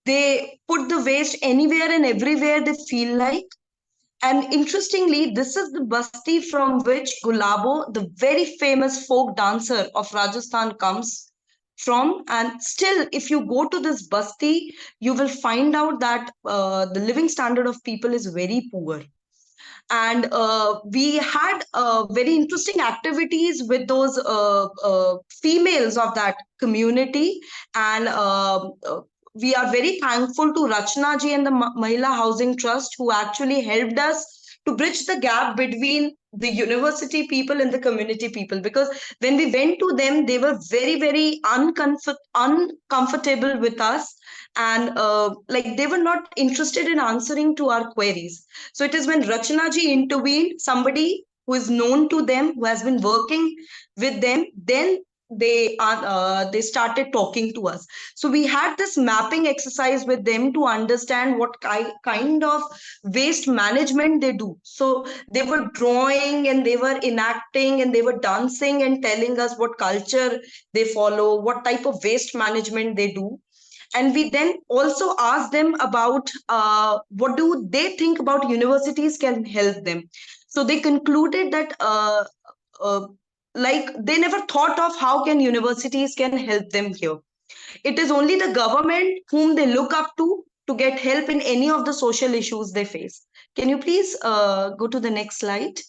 They put the waste anywhere and everywhere they feel like. And interestingly, this is the basti from which Gulabo, the very famous folk dancer of Rajasthan, comes from. And still, if you go to this basti, you will find out that the living standard of people is very poor. And we had very interesting activities with those females of that community. And we are very thankful to Rachna ji and the Mahila Housing Trust, who actually helped us to bridge the gap between the university people and the community people. Because when we went to them, they were very, very uncomfortable with us. And like, they were not interested in answering to our queries. So it is when Rachna ji intervened, somebody who is known to them, who has been working with them, then they started talking to us. So we had this mapping exercise with them to understand what kind of waste management they do. So they were drawing and they were enacting and they were dancing and telling us what culture they follow, what type of waste management they do. And we then also asked them about what do they think about universities can help them. So they concluded that like, they never thought of how can universities can help them here. It is only the government whom they look up to get help in any of the social issues they face. Can you please go to the next slide?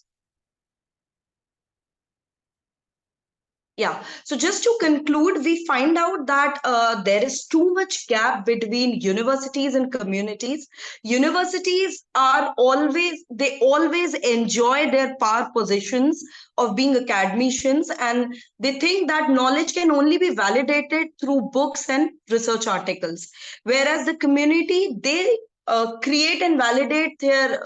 Yeah. So just to conclude, we find out that there is too much gap between universities and communities. Universities are they always enjoy their power positions of being academicians, and they think that knowledge can only be validated through books and research articles. Whereas the community, they create and validate their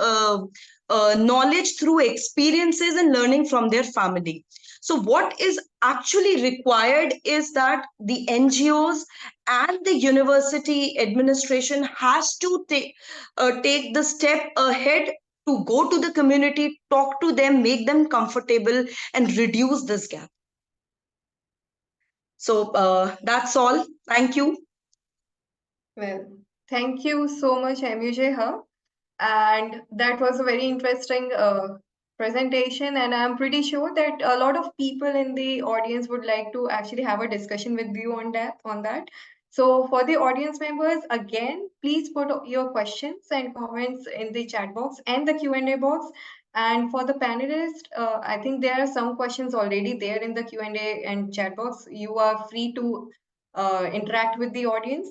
knowledge through experiences and learning from their family. So what is actually required is that the NGOs and the university administration has to take the step ahead to go to the community, talk to them, make them comfortable, and reduce this gap. So that's all. Thank you. Well, thank you so much, MUJ. And that was a very interesting presentation, and I'm pretty sure that a lot of people in the audience would like to actually have a discussion with you on that. So for the audience members, again, please put your questions and comments in the chat box and the Q&A box. And for the panelists, I think there are some questions already there in the Q&A and chat box. You are free to interact with the audience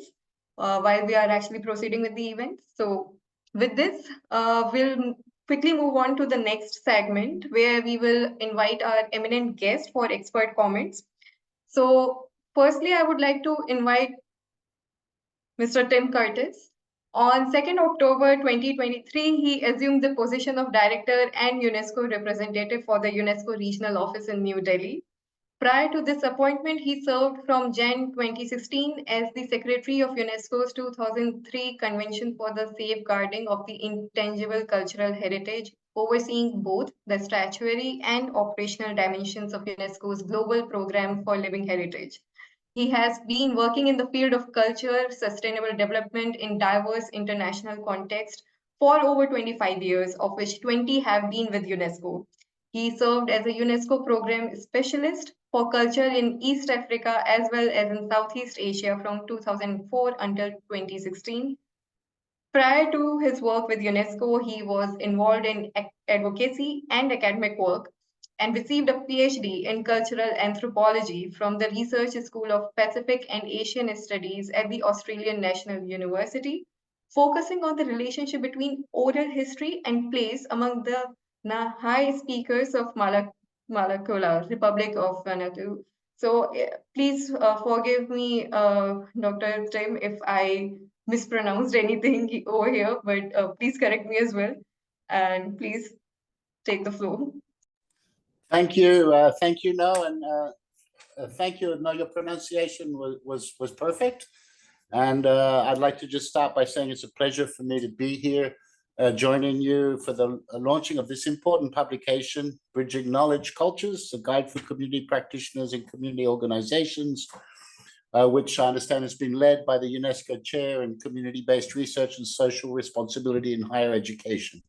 while we are actually proceeding with the event. So with this, we'll quickly move on to the next segment, where we will invite our eminent guest for expert comments. So firstly, I would like to invite Mr. Tim Curtis. On 2nd October 2023, he assumed the position of Director and UNESCO representative for the UNESCO Regional Office in New Delhi. Prior to this appointment, he served from Jan 2016 as the Secretary of UNESCO's 2003 Convention for the Safeguarding of the Intangible Cultural Heritage, overseeing both the statutory and operational dimensions of UNESCO's Global Program for Living Heritage. He has been working in the field of culture, sustainable development in diverse international contexts for over 25 years, of which 20 have been with UNESCO. He served as a UNESCO program specialist for culture in East Africa as well as in Southeast Asia from 2004 until 2016. Prior to his work with UNESCO, he was involved in advocacy and academic work and received a PhD in cultural anthropology from the Research School of Pacific and Asian Studies at the Australian National University, focusing on the relationship between oral history and place among the Nahai speakers of Malakula, Republic of Vanuatu. So please forgive me, Dr. Tim, if I mispronounced anything over here, but please correct me as well. And please take the floor. Thank you, No, and thank you. No, your pronunciation was perfect, and I'd like to just start by saying it's a pleasure for me to be here, joining you for the launching of this important publication, Bridging Knowledge Cultures: A Guide for Community Practitioners and Community Organizations, which I understand has been led by the UNESCO Chair in Community-Based Research and Social Responsibility in Higher Education.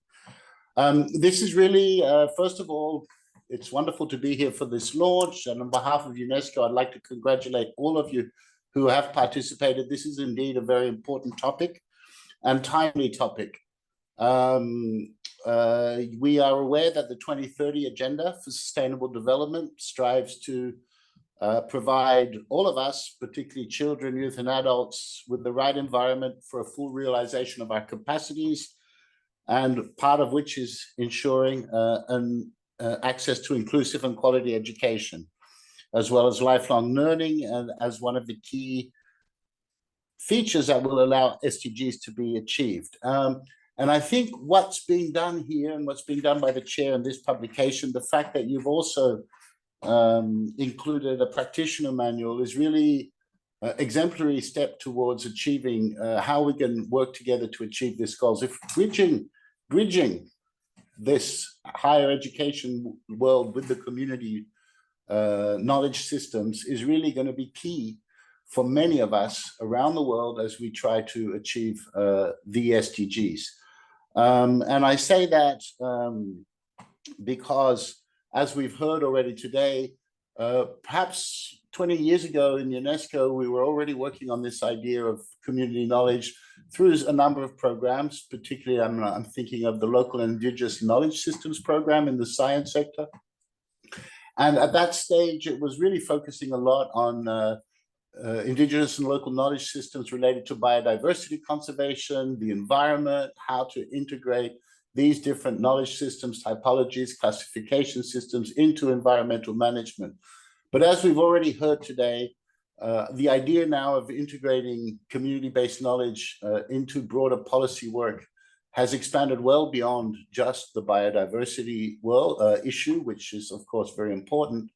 This is really, first of all, it's wonderful to be here for this launch, and on behalf of UNESCO, I'd like to congratulate all of you who have participated. This is indeed a very important topic and timely topic. We are aware that the 2030 Agenda for Sustainable Development strives to provide all of us, particularly children, youth, and adults, with the right environment for a full realization of our capacities, and part of which is ensuring access to inclusive and quality education, as well as lifelong learning, and as one of the key features that will allow SDGs to be achieved. And I think what's being done here and what's being done by the chair in this publication, the fact that you've also included a practitioner manual, is really an exemplary step towards achieving how we can work together to achieve these goals. If bridging this higher education world with the community knowledge systems is really going to be key for many of us around the world as we try to achieve the SDGs. And I say that because, as we've heard already today, perhaps 20 years ago in UNESCO, we were already working on this idea of community knowledge through a number of programs. Particularly, I'm thinking of the Local and Indigenous Knowledge Systems program in the science sector. And at that stage, it was really focusing a lot on Indigenous and local knowledge systems related to biodiversity conservation, the environment, how to integrate these different knowledge systems, typologies, classification systems into environmental management. But as we've already heard today, the idea now of integrating community-based knowledge into broader policy work has expanded well beyond just the biodiversity issue, which is of course very important.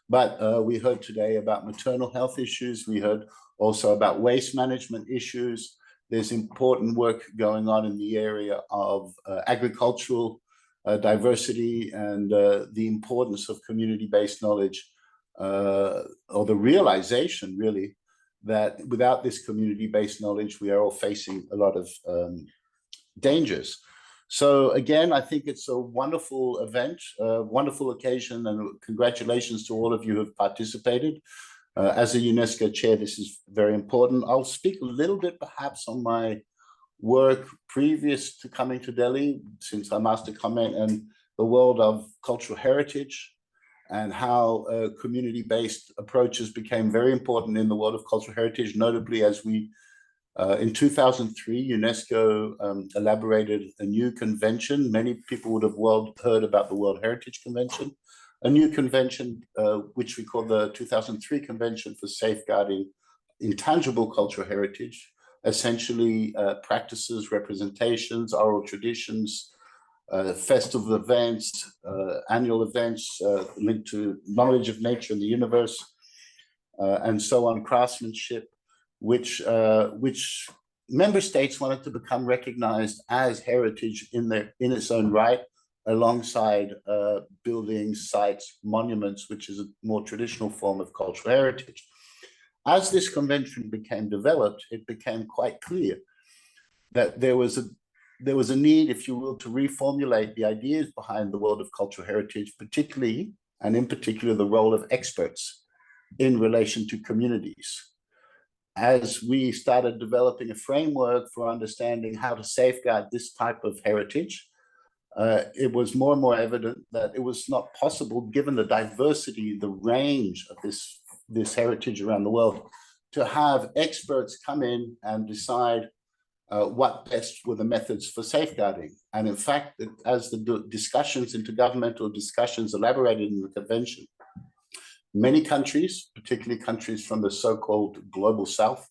But we heard today about maternal health issues. We heard also about waste management issues. There's important work going on in the area of agricultural diversity and the importance of community-based knowledge, or the realization really that without this community-based knowledge, we are all facing a lot of dangers. So again, I think it's a wonderful event, a wonderful occasion, and congratulations to all of you who have participated. As a UNESCO chair, this is very important. I'll speak a little bit perhaps on my work previous to coming to Delhi, since I'm asked to comment on the world of cultural heritage and how community-based approaches became very important in the world of cultural heritage, notably as we in 2003, UNESCO elaborated a new convention. Many people would have heard about the World Heritage Convention, a new convention which we call the 2003 Convention for Safeguarding Intangible Cultural Heritage, essentially practices, representations, oral traditions, festival events, annual events linked to knowledge of nature and the universe, and so on, craftsmanship, which member states wanted to become recognized as heritage in its own right, alongside buildings, sites, monuments, which is a more traditional form of cultural heritage. As this convention became developed, it became quite clear that there was a need, if you will, to reformulate the ideas behind the world of cultural heritage, particularly, and in particular, the role of experts in relation to communities. As we started developing a framework for understanding how to safeguard this type of heritage, it was more and more evident that it was not possible, given the diversity, the range of this heritage around the world, to have experts come in and decide what best were the methods for safeguarding. And in fact, as the intergovernmental discussions elaborated in the convention, many countries, particularly countries from the so-called global south,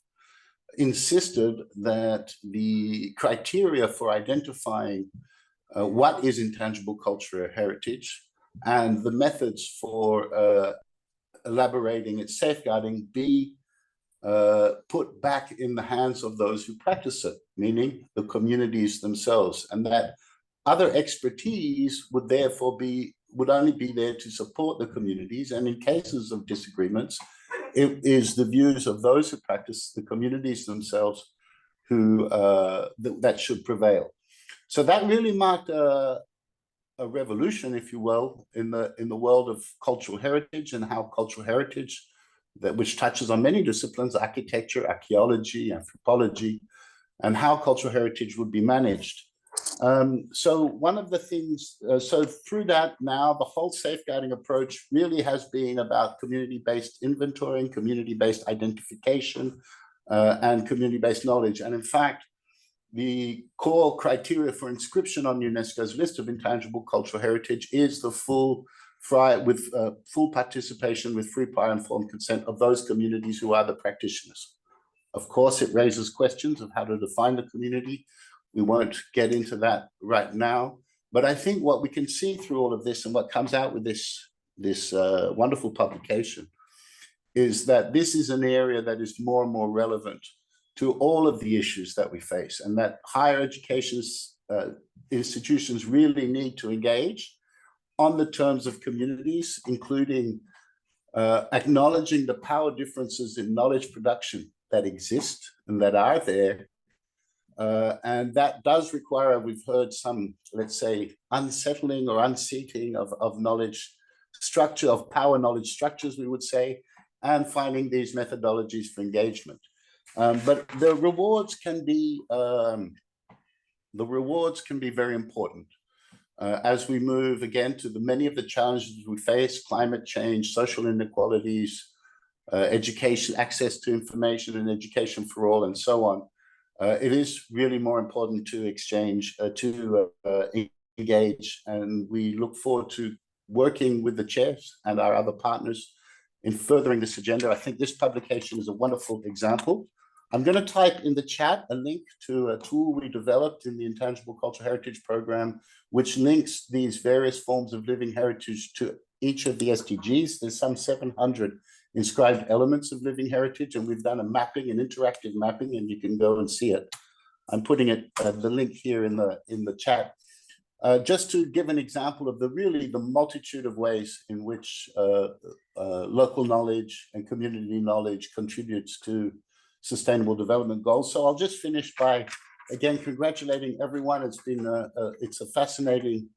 insisted that the criteria for identifying what is intangible cultural heritage and the methods for elaborating its safeguarding be put back in the hands of those who practice it, meaning the communities themselves, and that other expertise would therefore would only be there to support the communities, and in cases of disagreements, it is the views of those who practice the communities themselves who that should prevail. So that really marked a revolution, if you will, in the world of cultural heritage and how cultural heritage, which touches on many disciplines, architecture, archaeology, anthropology, and how cultural heritage would be managed. So one of the things, so through that now, the whole safeguarding approach really has been about community-based inventorying, community-based identification, and community-based knowledge. And in fact, the core criteria for inscription on UNESCO's list of intangible cultural heritage is the full participation with free, prior, informed consent of those communities who are the practitioners. Of course, it raises questions of how to define the community. We won't get into that right now, but I think what we can see through all of this and what comes out with this wonderful publication is that this is an area that is more and more relevant to all of the issues that we face, and that higher education institutions really need to engage on the terms of communities, including acknowledging the power differences in knowledge production that exist and that are there. And that does require, we've heard some, let's say, unsettling or unseating of knowledge structure, of power knowledge structures, we would say, and finding these methodologies for engagement. But the rewards can be very important as we move again to many of the challenges we face: climate change, social inequalities, education, access to information and education for all, and so on. It is really more important to exchange, engage, and we look forward to working with the chairs and our other partners in furthering this agenda. I think this publication is a wonderful example. I'm going to type in the chat a link to a tool we developed in the Intangible Cultural Heritage Program, which links these various forms of living heritage to each of the SDGs. There's some 700 inscribed elements of living heritage, and we've done a mapping, an interactive mapping, and you can go and see it. I'm putting it, the link here in the chat, just to give an example of the multitude of ways in which local knowledge and community knowledge contributes to sustainable development goals. So I'll just finish by again congratulating everyone. It's been it's a fascinating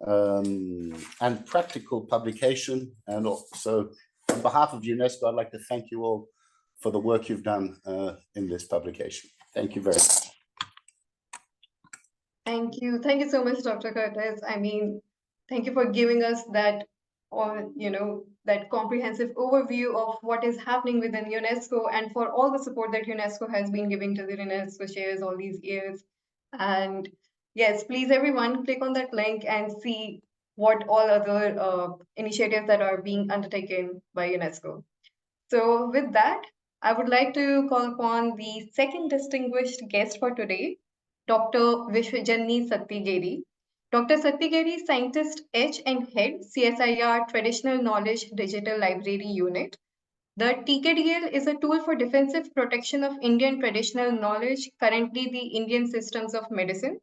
and practical publication, and also on behalf of UNESCO, I'd like to thank you all for the work you've done in this publication. Thank you very much. Thank you so much, Dr. Curtis. I mean, thank you for giving us that, that comprehensive overview of what is happening within UNESCO, and for all the support that UNESCO has been giving to the UNESCO chairs all these years. And yes, please everyone click on that link and see what all other initiatives that are being undertaken by UNESCO. So with that, I would like to call upon the second distinguished guest for today, Dr. Vishwajanni Sattigeri. Dr. Sattigeri, Scientist H and Head, CSIR Traditional Knowledge Digital Library Unit. The TKDL is a tool for defensive protection of Indian traditional knowledge, currently the Indian systems of medicine.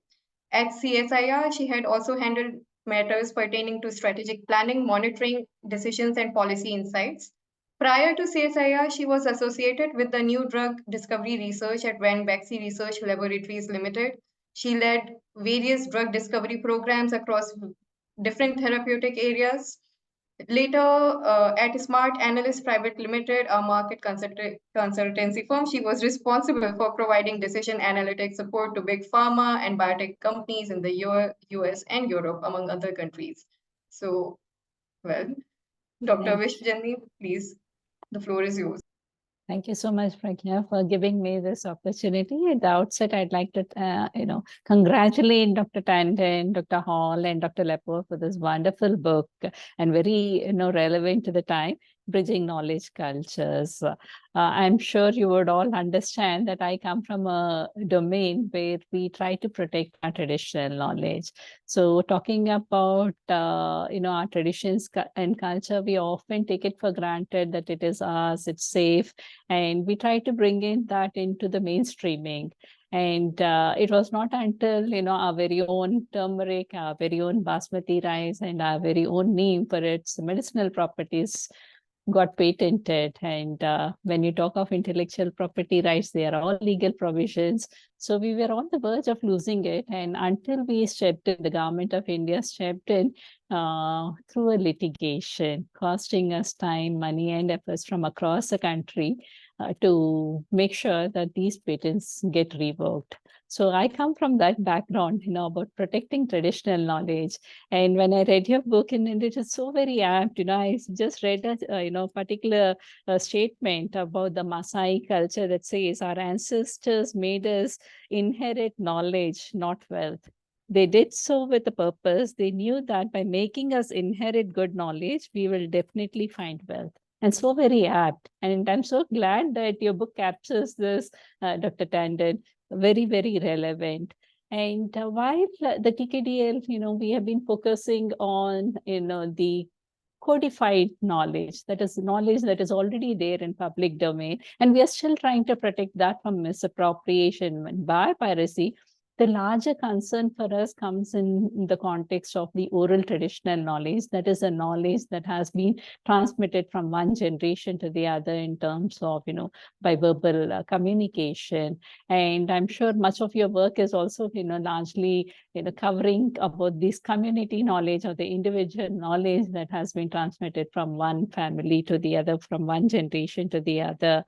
At CSIR, she had also handled matters pertaining to strategic planning, monitoring, decisions, and policy insights. Prior to CSIR, she was associated with the New Drug Discovery Research at Ranbaxy Research Laboratories Limited. She led various drug discovery programs across different therapeutic areas. Later, at Smart Analyst Private Limited, a market consultancy firm, she was responsible for providing decision analytics support to big pharma and biotech companies in the US and Europe, among other countries. So, well, Dr. Vishwajanni, please, the floor is yours. Thank you so much, Pragya, for giving me this opportunity. At the outset, I'd like to, congratulate Dr. Tandon, Dr. Hall, and Dr. Lepore for this wonderful book, and very, relevant to the time. bridging knowledge cultures. I'm sure you would all understand that I come from a domain where we try to protect our traditional knowledge. So talking about, our traditions and culture, we often take it for granted that it is ours, it's safe, and we try to bring in that into the mainstreaming. And it was not until, our very own turmeric, our very own basmati rice, and our very own neem for its medicinal properties got patented. And when you talk of intellectual property rights, they are all legal provisions. So we were on the verge of losing it. And until we stepped in, the government of India stepped in through a litigation, costing us time, money, and efforts from across the country to make sure that these patents get revoked. So I come from that background, about protecting traditional knowledge. And when I read your book, and it is so very apt, I just read a particular statement about the Maasai culture that says our ancestors made us inherit knowledge, not wealth. They did so with a purpose. They knew that by making us inherit good knowledge, we will definitely find wealth. And so very apt. And I'm so glad that your book captures this, Dr. Tandon, very, very relevant. And while the TKDL, we have been focusing on, the codified knowledge, that is knowledge that is already there in public domain, and we are still trying to protect that from misappropriation by piracy. The larger concern for us comes in the context of the oral traditional knowledge. That is a knowledge that has been transmitted from one generation to the other in terms of, by verbal communication. And I'm sure much of your work is also, largely, covering about this community knowledge or the individual knowledge that has been transmitted from one family to the other, from one generation to the other.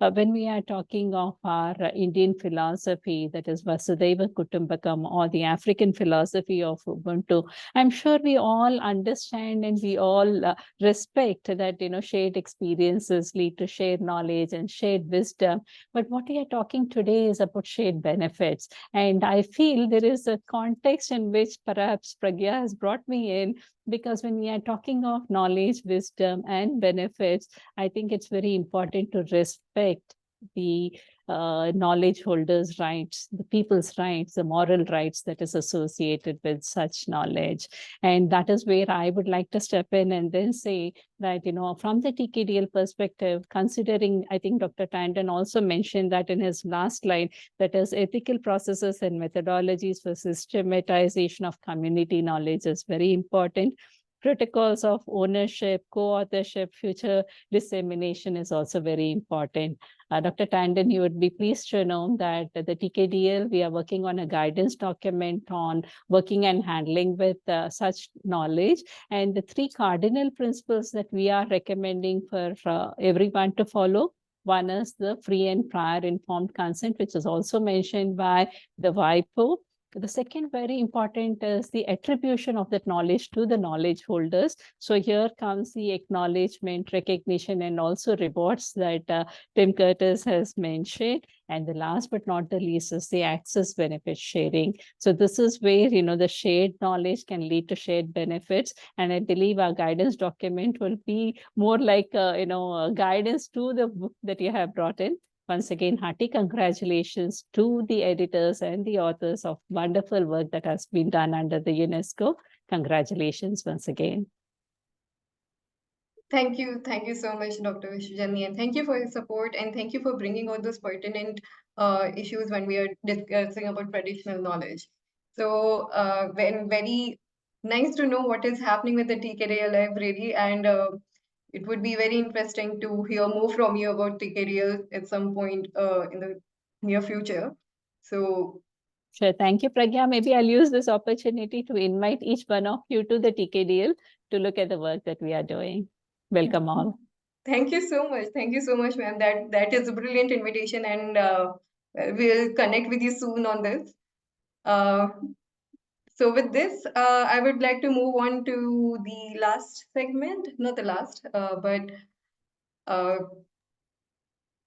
When we are talking of our Indian philosophy, that is Vasudhaiva Kutumbakam, or the African philosophy of Ubuntu, I'm sure we all understand and we all respect that, shared experiences lead to shared knowledge and shared wisdom. But what we are talking today is about shared benefits. And I feel there is a context in which perhaps Pragya has brought me in, because when we are talking of knowledge, wisdom, and benefits, I think it's very important to respect the knowledge holders' rights, the people's rights, the moral rights that is associated with such knowledge. And that is where I would like to step in and then say that, from the TKDL perspective, considering, I think Dr. Tandon also mentioned that in his last line, that is ethical processes and methodologies for systematization of community knowledge is very important. Protocols of ownership, co-authorship, future dissemination is also very important. Dr. Tandon, you would be pleased to know that the TKDL, we are working on a guidance document on working and handling with such knowledge. And the 3 cardinal principles that we are recommending for everyone to follow. One is the free and prior informed consent, which is also mentioned by the WIPO. The second very important is the attribution of that knowledge to the knowledge holders. So here comes the acknowledgement, recognition, and also rewards that Tim Curtis has mentioned. And the last but not the least is the access benefit sharing. So this is where, the shared knowledge can lead to shared benefits. And I believe our guidance document will be more like, a guidance to the book that you have brought in. Once again, hearty congratulations to the editors and the authors of wonderful work that has been done under the UNESCO. Congratulations once again. Thank you so much, Dr. Vishwajani, and thank you for your support, and thank you for bringing out those pertinent issues when we are discussing about traditional knowledge. So, very nice to know what is happening with the TKDL library, and it would be very interesting to hear more from you about TKDL at some point in the near future. So, sure. Thank you, Pragya. Maybe I'll use this opportunity to invite each one of you to the TKDL to look at the work that we are doing. Welcome all. Thank you so much. Thank you so much, ma'am. That is a brilliant invitation, and we'll connect with you soon on this. So with this, I would like to move on to the last segment, not the last, but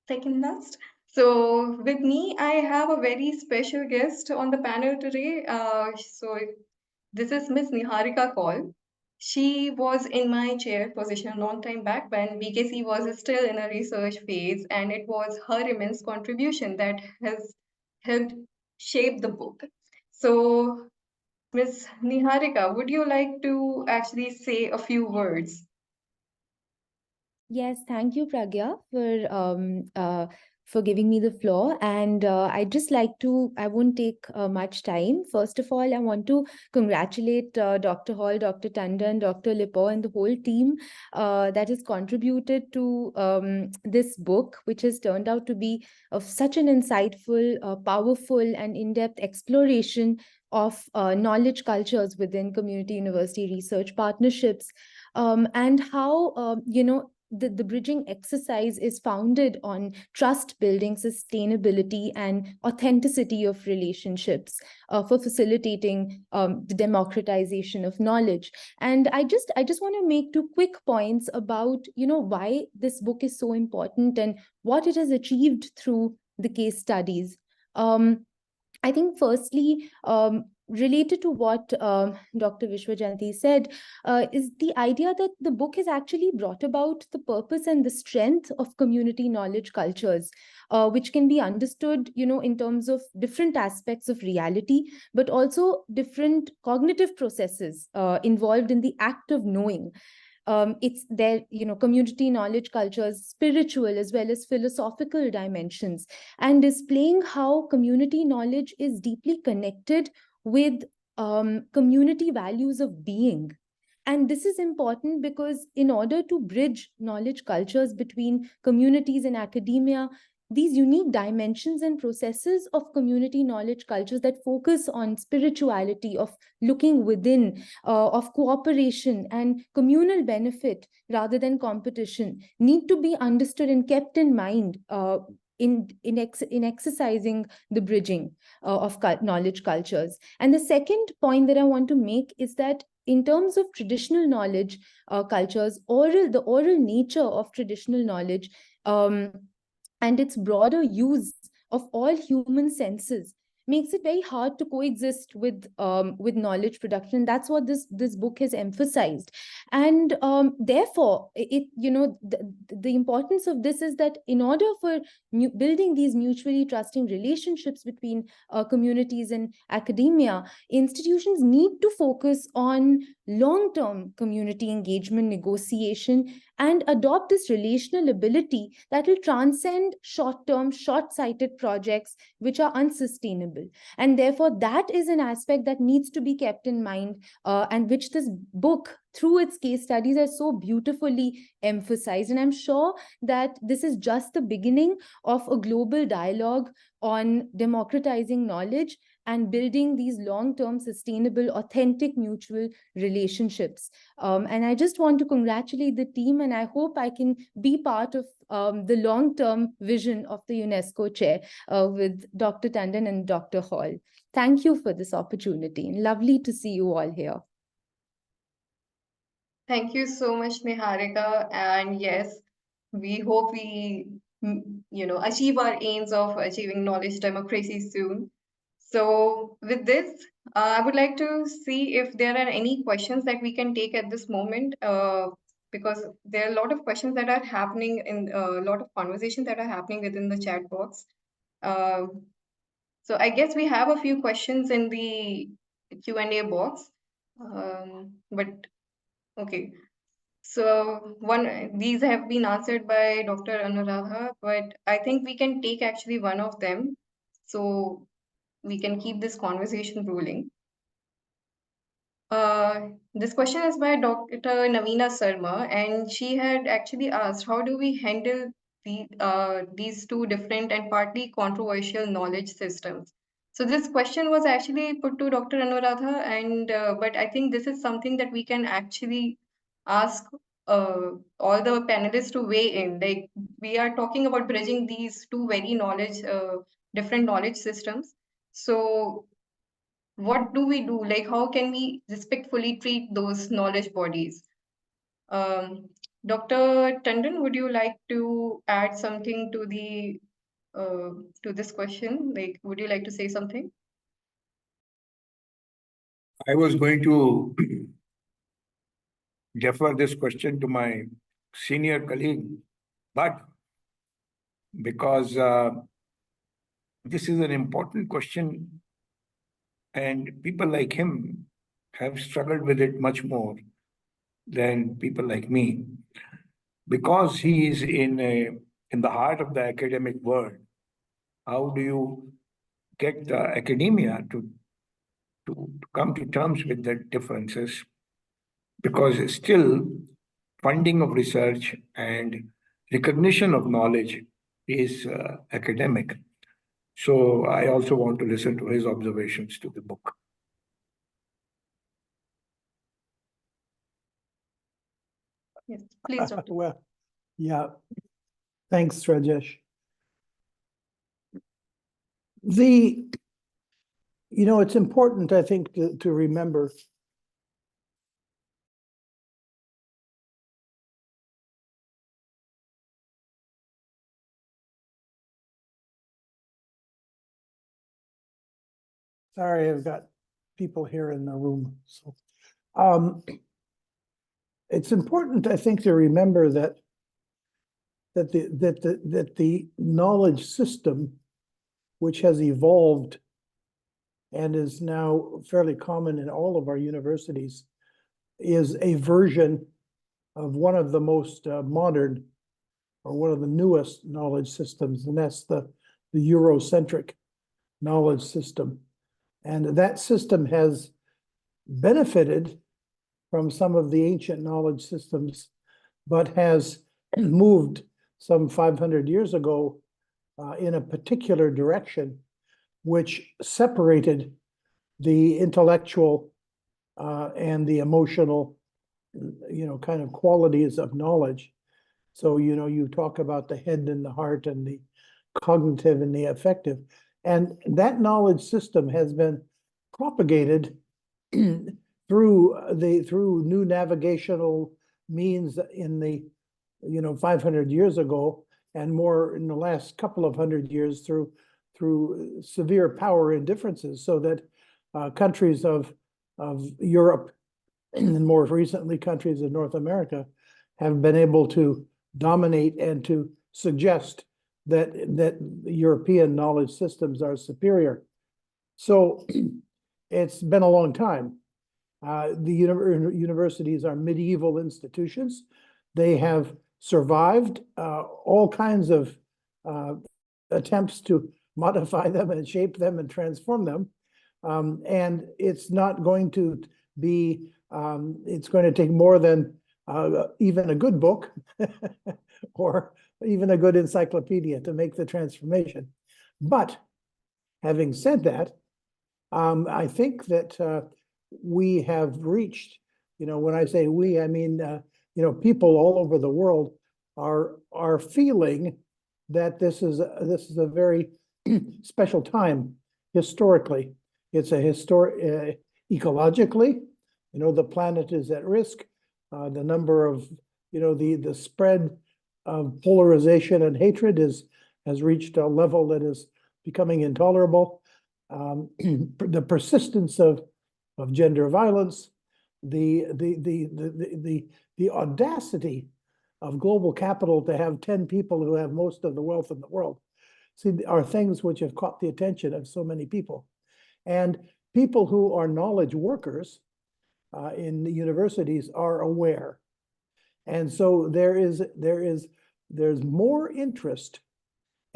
second last. So with me, I have a very special guest on the panel today. So this is Miss Niharika Kaul. She was in my chair position a long time back when BKC was still in a research phase, and it was her immense contribution that has helped shape the book. So, Ms. Niharika, would you like to actually say a few words? Yes, thank you, Pragya, for giving me the floor. And I'd just like to, I won't take much time. First of all, I want to congratulate Dr. Hall, Dr. Tandon, Dr. Lepore, and the whole team that has contributed to this book, which has turned out to be of such an insightful, powerful, and in-depth exploration of knowledge cultures within community university research partnerships. And how, the bridging exercise is founded on trust building, sustainability, and authenticity of relationships for facilitating the democratization of knowledge. And I just want to make two quick points about why this book is so important and what it has achieved through the case studies. I think firstly, related to what Dr. Vishwajanti said, is the idea that the book has actually brought about the purpose and the strength of community knowledge cultures, which can be understood, in terms of different aspects of reality, but also different cognitive processes involved in the act of knowing. It's their community knowledge cultures, spiritual as well as philosophical dimensions, and displaying how community knowledge is deeply connected with community values of being. And this is important because in order to bridge knowledge cultures between communities and academia, these unique dimensions and processes of community knowledge cultures that focus on spirituality, of looking within, of cooperation and communal benefit rather than competition, need to be understood and kept in mind in exercising the bridging of knowledge cultures. And the second point that I want to make is that in terms of traditional knowledge cultures, the oral nature of traditional knowledge, and its broader use of all human senses, makes it very hard to coexist with knowledge production. That's what this book has emphasized. And therefore the importance of this is that in order for building these mutually trusting relationships between communities and academia, institutions need to focus on long-term community engagement, negotiation, and adopt this relational ability that will transcend short-term, short-sighted projects which are unsustainable. And therefore, that is an aspect that needs to be kept in mind, and which this book, through its case studies, has so beautifully emphasized. And I'm sure that this is just the beginning of a global dialogue on democratizing knowledge and building these long-term, sustainable, authentic, mutual relationships. And I just want to congratulate the team, and I hope I can be part of the long-term vision of the UNESCO Chair with Dr. Tandon and Dr. Hall. Thank you for this opportunity. Lovely to see you all here. Thank you so much, Niharika. And yes, we hope we, achieve our aims of achieving knowledge democracy soon. So with this, I would like to see if there are any questions that we can take at this moment, because there are a lot of questions that are happening in a lot of conversations that are happening within the chat box. So I guess we have a few questions in the Q&A box, but okay. So these have been answered by Dr. Anuradha, but I think we can take actually one of them, so we can keep this conversation rolling. This question is by Dr. Navina Sarma, and she had actually asked, how do we handle these two different and partly controversial knowledge systems? So this question was actually put to Dr. Anuradha, and but I think this is something that we can actually ask all the panelists to weigh in. Like, we are talking about bridging these two very different knowledge systems. So what do we do? Like, how can we respectfully treat those knowledge bodies? Dr. Tandon, would you like to add something to this question? Like, would you like to say something? I was going to defer this question to my senior colleague, but because this is an important question and people like him have struggled with it much more than people like me, because he is in the heart of the academic world. How do you get academia to come to terms with the differences? Because still funding of research and recognition of knowledge is academic. So I also want to listen to his observations to the book. Yes, please, Dr. Well, yeah. Thanks, Rajesh. It's important, I think, to remember sorry, I've got people here in the room. So it's important, I think, to remember that the knowledge system, which has evolved and is now fairly common in all of our universities, is a version of one of the most modern or one of the newest knowledge systems, and that's the Eurocentric knowledge system. And that system has benefited from some of the ancient knowledge systems, but has moved some 500 years ago in a particular direction, which separated the intellectual and the emotional, kind of qualities of knowledge. So, you talk about the head and the heart and the cognitive and the affective. And that knowledge system has been propagated through new navigational means in the 500 years ago, and more in the last couple of hundred years through severe power indifferences, so that countries of Europe and more recently countries of North America have been able to dominate and to suggest that European knowledge systems are superior. So it's been a long time. The universities are medieval institutions. They have survived all kinds of attempts to modify them and shape them and transform them. And it's not going to be, it's going to take more than even a good book or even a good encyclopedia to make the transformation. But having said that, I think that we have reached, when I say we, I mean, people all over the world are feeling that this is a very special time historically. It's a ecologically, the planet is at risk. The number of, the spread of polarization and hatred has reached a level that is becoming intolerable. The persistence of gender violence, the audacity of global capital to have 10 people who have most of the wealth in the world, are things which have caught the attention of so many people. And people who are knowledge workers in the universities are aware. And so there's more interest,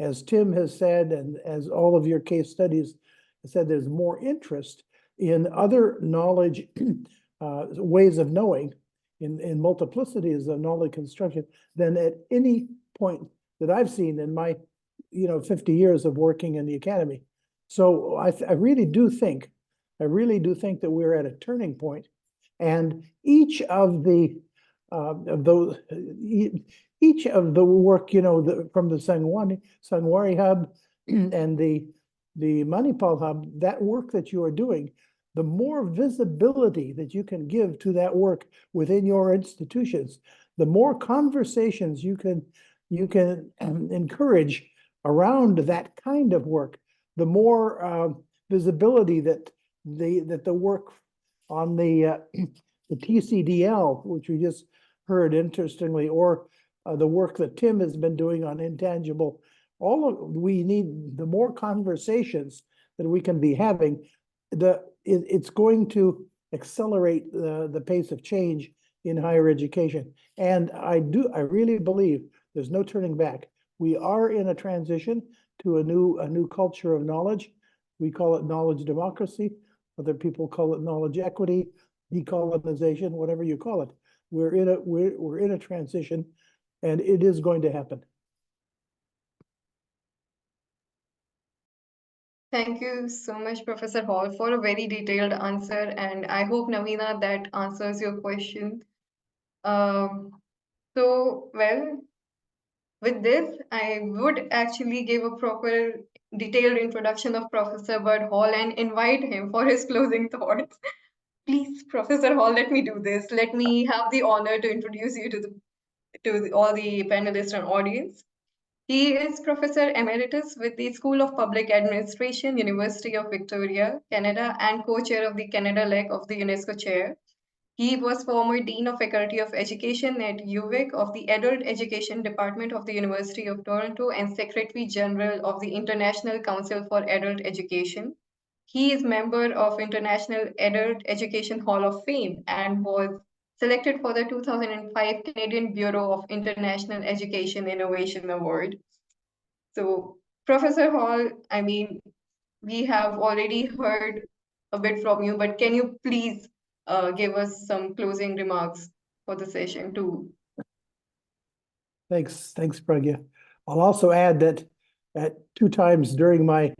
as Tim has said, and as all of your case studies said, there's more interest in other knowledge ways of knowing, in multiplicities of knowledge construction, than at any point that I've seen in my 50 years of working in the academy. So I really do think that we're at a turning point, and each of the work, from the Sangawari hub and the Manipal hub, that work that you are doing, the more visibility that you can give to that work within your institutions, the more conversations you can encourage around that kind of work, the more visibility that the work on the the TCDL, which we just heard interestingly, or the work that Tim has been doing on intangible, we need the more conversations that we can be having, it's going to accelerate the pace of change in higher education. And I really believe there's no turning back. We are in a transition to a new culture of knowledge. We call it knowledge democracy. Other people call it knowledge equity, decolonization, whatever you call it. We're in a transition, and it is going to happen. Thank you so much, Professor Hall, for a very detailed answer, and I hope, Navina, that answers your question. Well, with this, I would actually give a proper detailed introduction of Professor Bud Hall and invite him for his closing thoughts. Please, Professor Hall, let me do this. Let me have the honor to introduce you to all the panelists and audience. He is Professor Emeritus with the School of Public Administration, University of Victoria, Canada, and co-chair of the Canada leg of the UNESCO Chair. He was former Dean of Faculty of Education at UVic of the Adult Education Department of the University of Toronto and Secretary General of the International Council for Adult Education. He is member of International Adult Education Hall of Fame and was selected for the 2005 Canadian Bureau of International Education Innovation Award. So, Professor Hall, I mean, we have already heard a bit from you, but can you please give us some closing remarks for the session too? Thanks, Pragya. I'll also add that at 2 times during my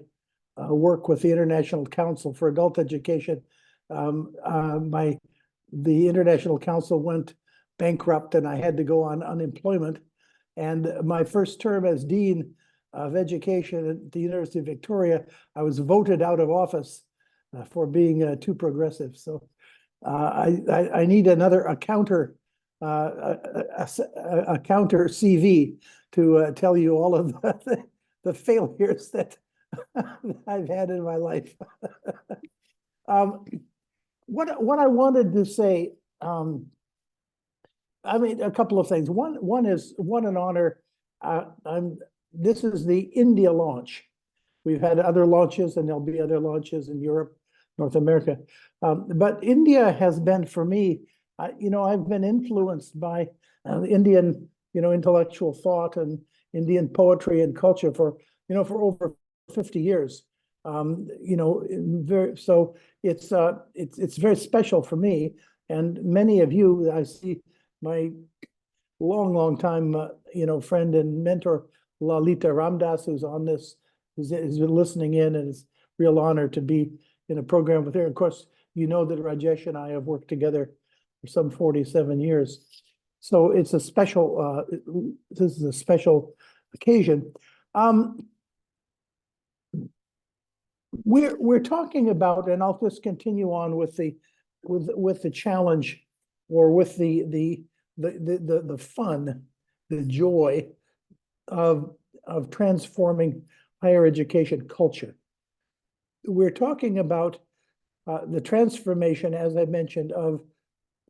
work with the International Council for Adult Education, the International Council went bankrupt and I had to go on unemployment. And my first term as Dean of Education at the University of Victoria, I was voted out of office for being too progressive. So I need a counter CV to tell you all of the failures that I've had in my life. What I wanted to say, I mean, a couple of things. One is an honor. This is the India launch. We've had other launches, and there'll be other launches in Europe, North America. But India has been, for me, I've been influenced by Indian, intellectual thought and Indian poetry and culture for over 50 years. So it's very special for me. And many of you, I see my long time, friend and mentor, Lalita Ramdas, who's on this, who's been listening in, and it's a real honor to be in a program with her. Of course, you know that Rajesh and I have worked together for some 47 years. So it's a special, this is a special occasion. We're talking about, and I'll just continue on with the challenge, or with the fun, the joy of transforming higher education culture. We're talking about the transformation, as I mentioned, of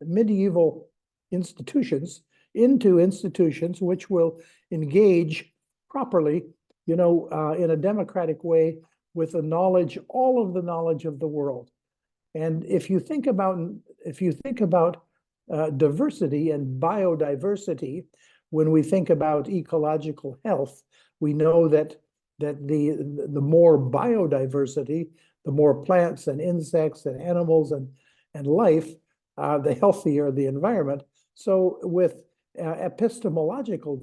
medieval institutions into institutions which will engage properly, in a democratic way with the knowledge, all of the knowledge of the world. And if you think about diversity and biodiversity, when we think about ecological health, we know that the more biodiversity, the more plants and insects and animals and life, the healthier the environment. So with epistemological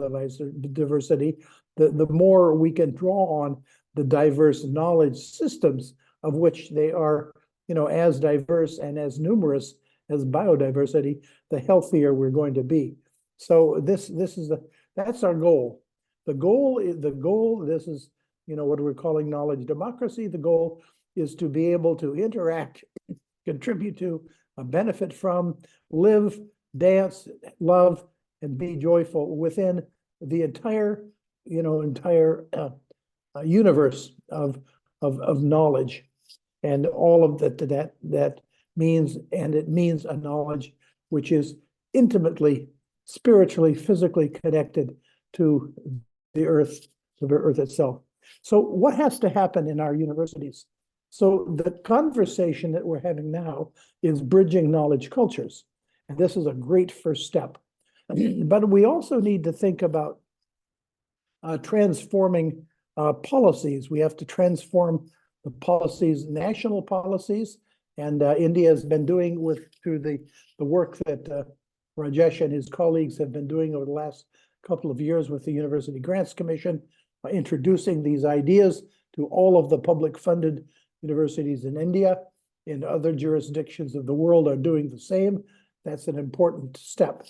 diversity, the more we can draw on the diverse knowledge systems, of which they are, as diverse and as numerous as biodiversity, the healthier we're going to be. So that's our goal. The goal, this is, what we're calling knowledge democracy. The goal is to be able to interact, contribute to, benefit from, live, dance, love, and be joyful within the entire universe of knowledge, and all of that means, and it means a knowledge which is intimately, spiritually, physically connected to the earth itself. So what has to happen in our universities? So the conversation that we're having now is bridging knowledge cultures. And this is a great first step. But we also need to think about transforming policies. We have to transform the policies, national policies, and India has been doing through the work that Rajesh and his colleagues have been doing over the last couple of years with the University Grants Commission, introducing these ideas to all of the public funded universities in India. In other jurisdictions of the world are doing the same. That's an important step.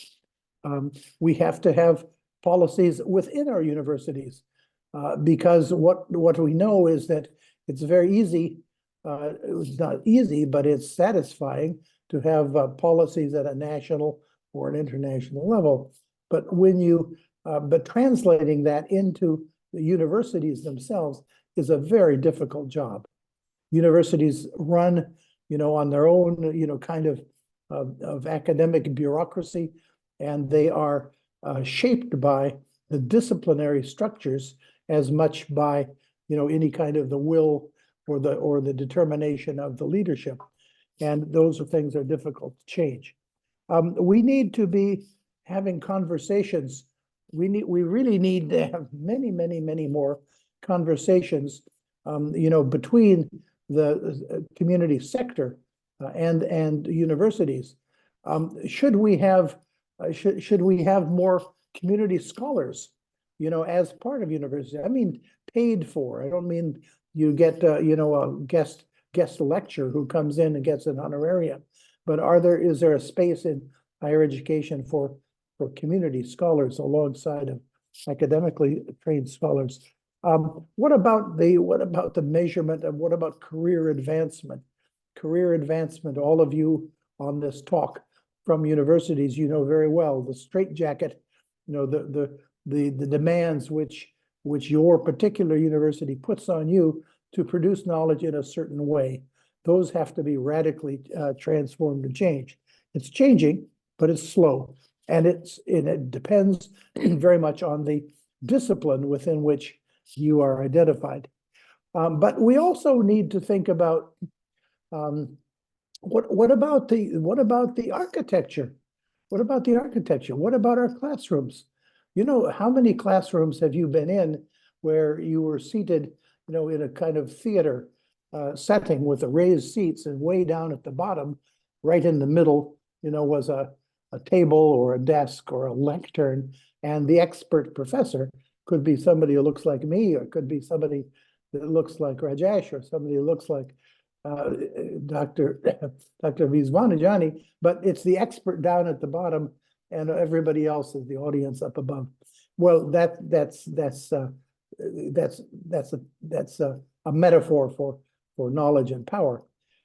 We have to have policies within our universities because what we know is that it's very easy, it's not easy, but it's satisfying to have policies at a national or an international level. But but translating that into the universities themselves is a very difficult job. Universities run, on their own, kind of academic bureaucracy, and they are shaped by the disciplinary structures as much by, any kind of the will or the determination of the leadership. And those things are difficult to change. We need to be having conversations. We really need to have many, many, many more conversations, between the community sector and universities. Should we have more community scholars, as part of university? I mean, paid for. I don't mean you get a guest lecturer who comes in and gets an honorarium, but is there a space in higher education for community scholars alongside of academically trained scholars? What about the measurement, and what about career advancement? Career advancement, all of you on this talk from universities, very well, the straitjacket, the demands which your particular university puts on you to produce knowledge in a certain way. Those have to be radically transformed and changed. It's changing, but it's slow. And it depends very much on the discipline within which you are identified. But we also need to think about what about the architecture? What about the architecture? What about our classrooms? How many classrooms have you been in where you were seated, in a kind of theater setting with the raised seats, and way down at the bottom, right in the middle, was a table or a desk or a lectern, and the expert professor could be somebody who looks like me, or could be somebody that looks like Rajesh, or somebody who looks like Dr. Viswanajani, but it's the expert down at the bottom, and everybody else is the audience up above. Well, that's a metaphor for knowledge and power.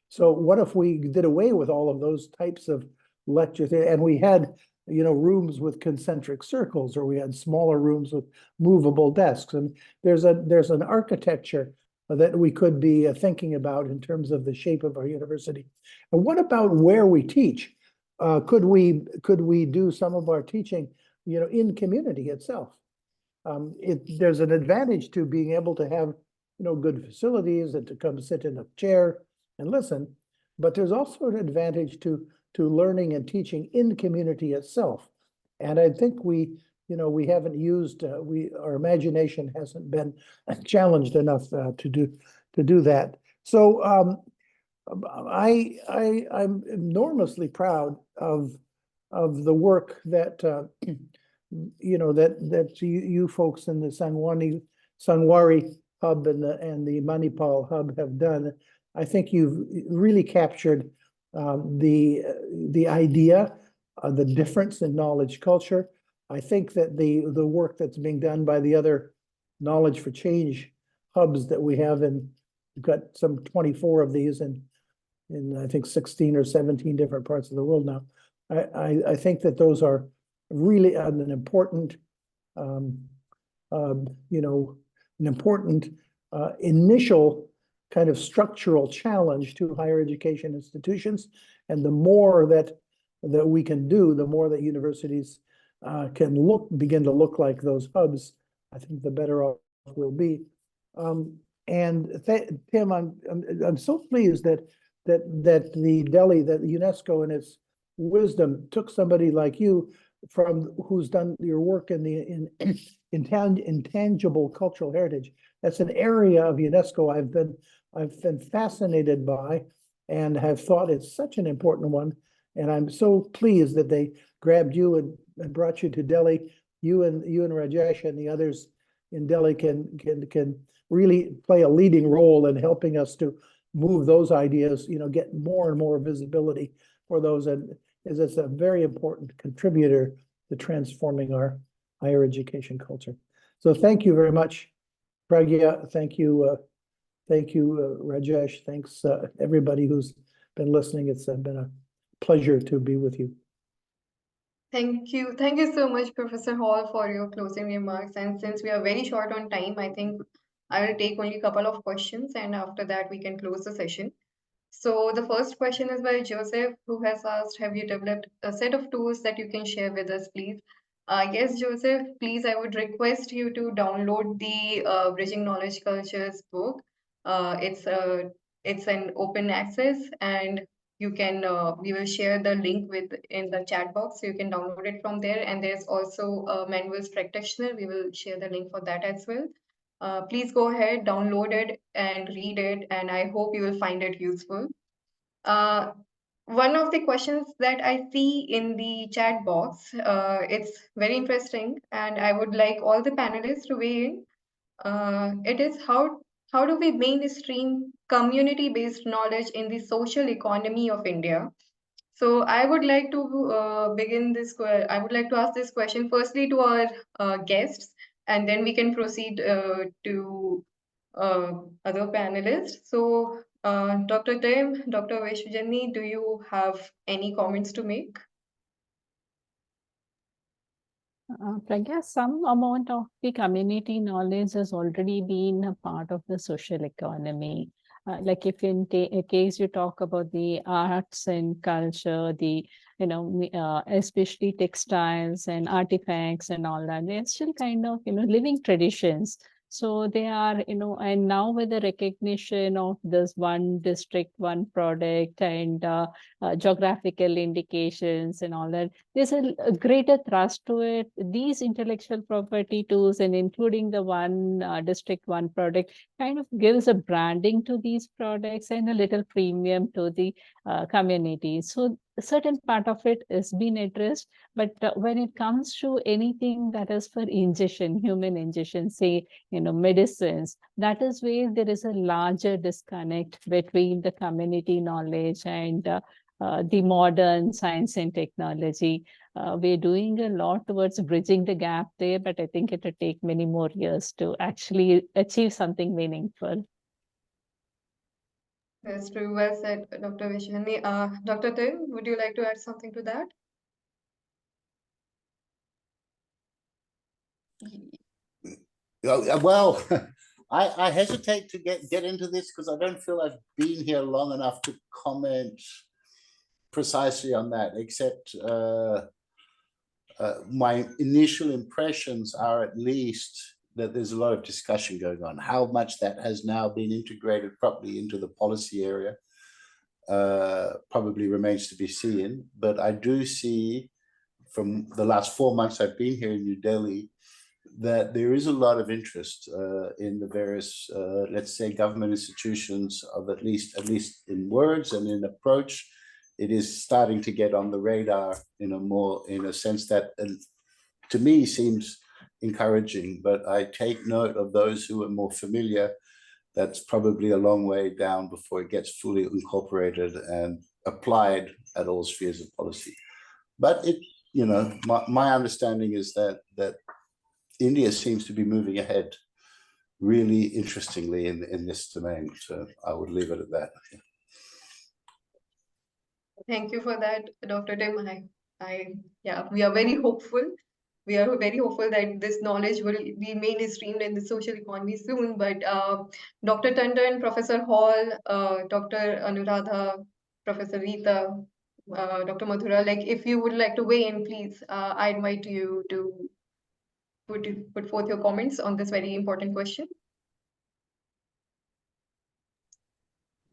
So what if we did away with all of those types of lectures, and we had rooms with concentric circles, or we had smaller rooms with movable desks? And there's an architecture that we could be thinking about in terms of the shape of our university. And what about where we teach? Could we do some of our teaching, in community itself? There's an advantage to being able to have, good facilities and to come sit in a chair and listen, but there's also an advantage to learning and teaching in community itself. And I think we haven't used, our imagination hasn't been challenged enough to do that. So I'm enormously proud of the work that that you folks in the Sangawari hub and the Manipal hub have done. I think you've really captured the idea of the difference in knowledge culture. I think that the work that's being done by the other knowledge for change hubs that we have, and we've got some 24 of these in I think 16 or 17 different parts of the world now. I think that those are really an important initial kind of structural challenge to higher education institutions. And the more that that we can do, the more that universities can begin to look like those hubs, I think the better off we'll be. And Tim, I'm so pleased that the Delhi, that UNESCO in its wisdom took somebody like you who's done your work in the intangible cultural heritage. That's an area of UNESCO I've been fascinated by and have thought it's such an important one. And I'm so pleased that they grabbed you and brought you to Delhi. You and Rajesh and the others in Delhi can really play a leading role in helping us to move those ideas, get more and more visibility for those. And it's a very important contributor to transforming our higher education culture. So thank you very much, Pragya. Thank you, Rajesh. Thanks, everybody who's been listening. It's been a pleasure to be with you. Thank you. Thank you so much, Professor Hall, for your closing remarks. And since we are very short on time, I think I will take only a couple of questions, and after that we can close the session. So the first question is by Joseph, who has asked, have you developed a set of tools that you can share with us, please? Yes, Joseph, please, I would request you to download the Bridging Knowledge Cultures book. It's an open access, and you can we will share the link in the chat box, so you can download it from there. And there's also a manuals practitioner. We will share the link for that as well. Please go ahead, download it and read it, and I hope you will find it useful. One of the questions that I see in the chat box, it's very interesting, and I would like all the panelists to weigh in. It is how do we mainstream community-based knowledge in the social economy of India? So I would like to begin this. I would like to ask this question firstly to our guests, and then we can proceed to other panelists. So, Dr. Tim, Dr. Vishwajanni, do you have any comments to make? Pragya, some amount of the community knowledge has already been a part of the social economy. Like if in case you talk about the arts and culture, the especially textiles and artifacts and all that, they're still kind of living traditions. So they are, and now with the recognition of this one district, one product, and geographical indications and all that, there's a greater thrust to it. These intellectual property tools, and including the one district, one product, kind of gives a branding to these products and a little premium to the community. So a certain part of it is being addressed, but when it comes to anything that is for ingestion, human ingestion, say, medicines, that is where there is a larger disconnect between the community knowledge and the modern science and technology. We're doing a lot towards bridging the gap there, but I think it will take many more years to actually achieve something meaningful. That's true. Well said, Dr. Vishwajanni. Dr. Tim, would you like to add something to that? Well, I hesitate to get into this because I don't feel I've been here long enough to comment precisely on that, except my initial impressions are at least that there's a lot of discussion going on. How much that has now been integrated properly into the policy area probably remains to be seen. But I do see from the last 4 months I've been here in New Delhi that there is a lot of interest in the various, let's say, government institutions of at least in words and in approach. It is starting to get on the radar in a sense that to me seems encouraging, but I take note of those who are more familiar. That's probably a long way down before it gets fully incorporated and applied at all spheres of policy. But my understanding is that India seems to be moving ahead really interestingly in this domain. So I would leave it at that. Thank you for that, Dr. Tim. Yeah, we are very hopeful. We are very hopeful that this knowledge will be mainstreamed in the social economy soon. But Dr. Tandon, Professor Hall, Dr. Anuradha, Professor Rita, Dr. Mathura, like if you would like to weigh in, please, I invite you to put forth your comments on this very important question.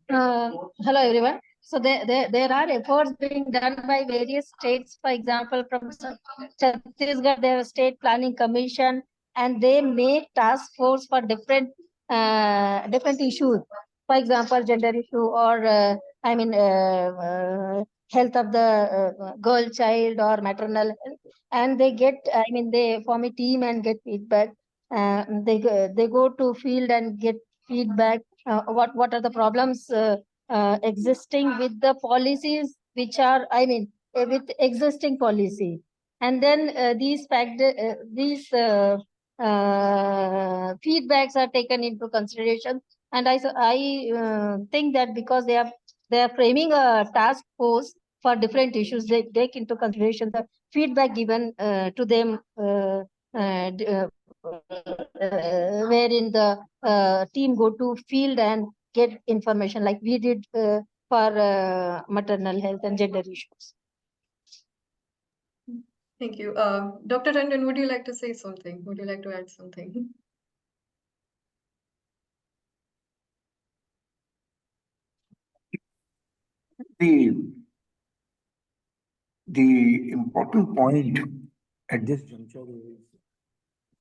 Hello everyone. So there are efforts being done by various states. For example, from Chhattisgarh, there is State Planning Commission, and they make task force for different issues. For example, gender issue, or health of the girl child or maternal health. And they get, they form a team and get feedback. They go to field and get feedback. What are the problems existing with the policies which are with existing policy, and then these feedbacks are taken into consideration. And I think that because they are framing a task force for different issues, they take into consideration the feedback given to them, wherein the team go to field and get information like we did for maternal health and gender issues. Thank you. Dr. Tandon, would you like to say something? Would you like to add something? The important point at this juncture is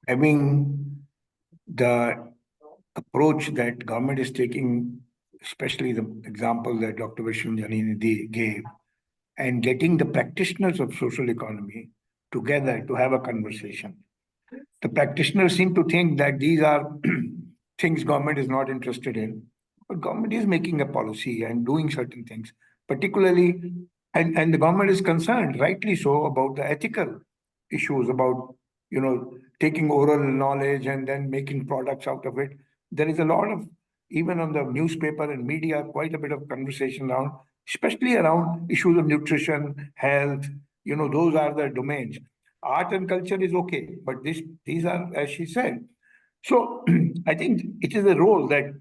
having the approach that government is taking, especially the example that Dr. Vishwanjanini gave, and getting the practitioners of social economy together to have a conversation. The practitioners seem to think that these are things government is not interested in, but government is making a policy and doing certain things, particularly, and the government is concerned, rightly so, about the ethical issues, about taking oral knowledge and then making products out of it. There is a lot of, even on the newspaper and media, quite a bit of conversation around, especially around issues of nutrition, health. Those are the domains. Art and culture is okay, but these are, as she said. So I think it is a role that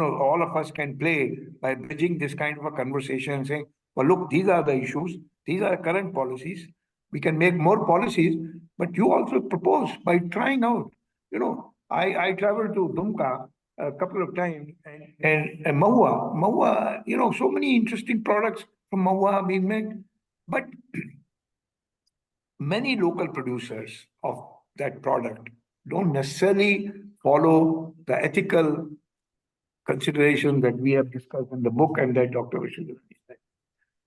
all of us can play by bridging this kind of a conversation and saying, well, look, these are the issues, these are current policies. We can make more policies, but you also propose by trying out. I traveled to Dumka a couple of times, and Mahua, so many interesting products from Mahua are being made, but many local producers of that product don't necessarily follow the ethical consideration that we have discussed in the book and that Dr. Vishwanjanani said.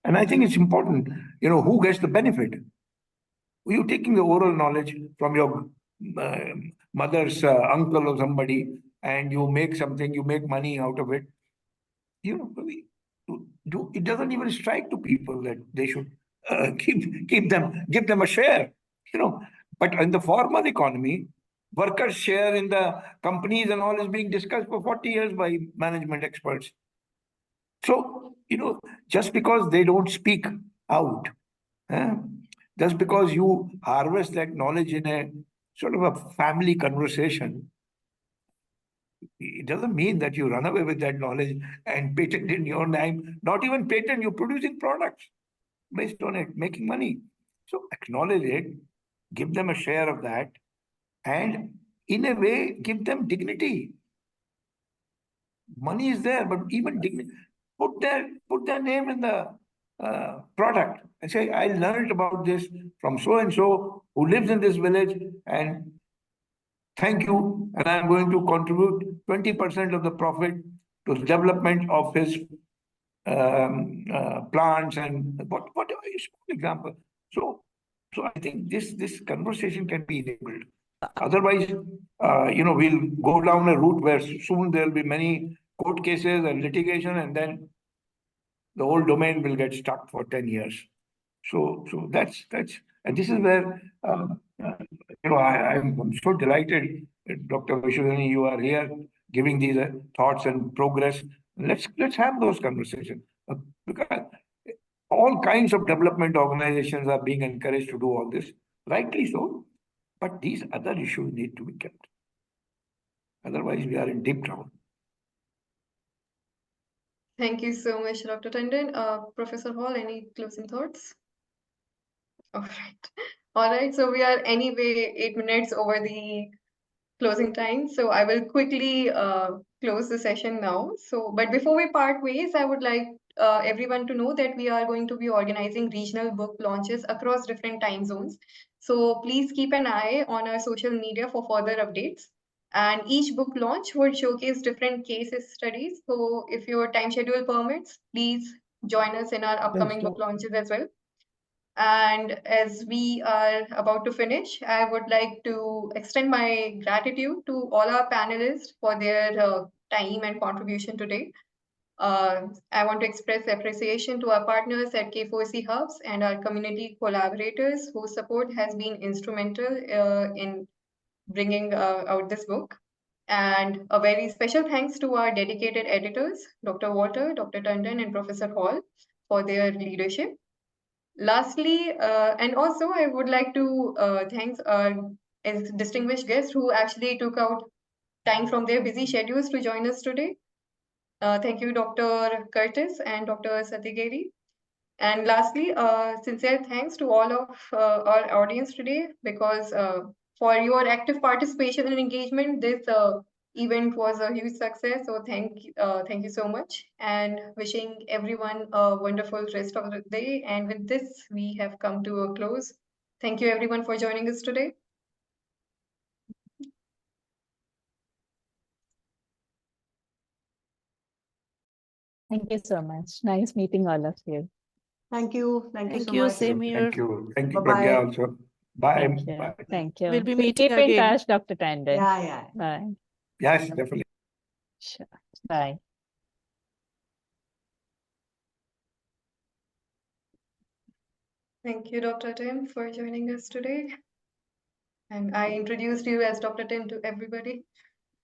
And I think it's important, who gets the benefit? You're taking the oral knowledge from your mother's uncle or somebody, and you make something, you make money out of it. It doesn't even strike to people that they should give them a share. But in the formal economy, workers' share in the companies and all is being discussed for 40 years by management experts. So, just because they don't speak out, just because you harvest that knowledge in a sort of a family conversation, it doesn't mean that you run away with that knowledge and patent in your name. Not even patent, you're producing products based on it, making money. So acknowledge it, give them a share of that, and in a way, give them dignity. Money is there, but even dignity. Put their name in the product and say, I learned about this from so and so who lives in this village, and thank you, and I'm going to contribute 20% of the profit to the development of his plants and whatever is example. So I think this conversation can be enabled. Otherwise, we'll go down a route where soon there'll be many court cases and litigation, and then the whole domain will get stuck for 10 years. So that's and this is where I'm so delighted, Dr. Vishwanjanani, you are here giving these thoughts and progress. Let's have those conversations, because all kinds of development organizations are being encouraged to do all this, rightly so. But these other issues need to be kept. Otherwise, we are in deep trouble. Thank you so much, Dr. Tandon. Professor Hall, any closing thoughts? All right. All right. So we are anyway 8 minutes over the closing time. So I will quickly close the session now. So, but before we part ways, I would like everyone to know that we are going to be organizing regional book launches across different time zones. So please keep an eye on our social media for further updates. And each book launch would showcase different case studies. So if your time schedule permits, please join us in our upcoming book launches as well. And as we are about to finish, I would like to extend my gratitude to all our panelists for their time and contribution today. I want to express appreciation to our partners at K4C Hubs and our community collaborators whose support has been instrumental in bringing out this book. And a very special thanks to our dedicated editors, Dr. Walter, Dr. Tandon, and Professor Hall for their leadership. Lastly, and also I would like to thank our distinguished guests who actually took out time from their busy schedules to join us today. Thank you, Dr. Curtis and Dr. Satyagiri. And lastly, sincere thanks to all of our audience today, because for your active participation and engagement, this event was a huge success. So thank you so much, and wishing everyone a wonderful rest of the day. And with this, we have come to a close. Thank you everyone for joining us today. Thank you so much. Nice meeting all of you. Thank you. Thank you Thank so you. much. Same here. Thank you. Thank you, Bye-bye. Pragya, also. Bye. Thank you. Bye. Thank you. We'll be meeting Keep in again. touch, Dr. Tandon. Yeah. Bye. Yes, definitely. Sure. Bye. Thank you, Dr. Tim, for joining us today. And I introduced you as Dr. Tim to everybody.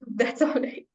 That's all right.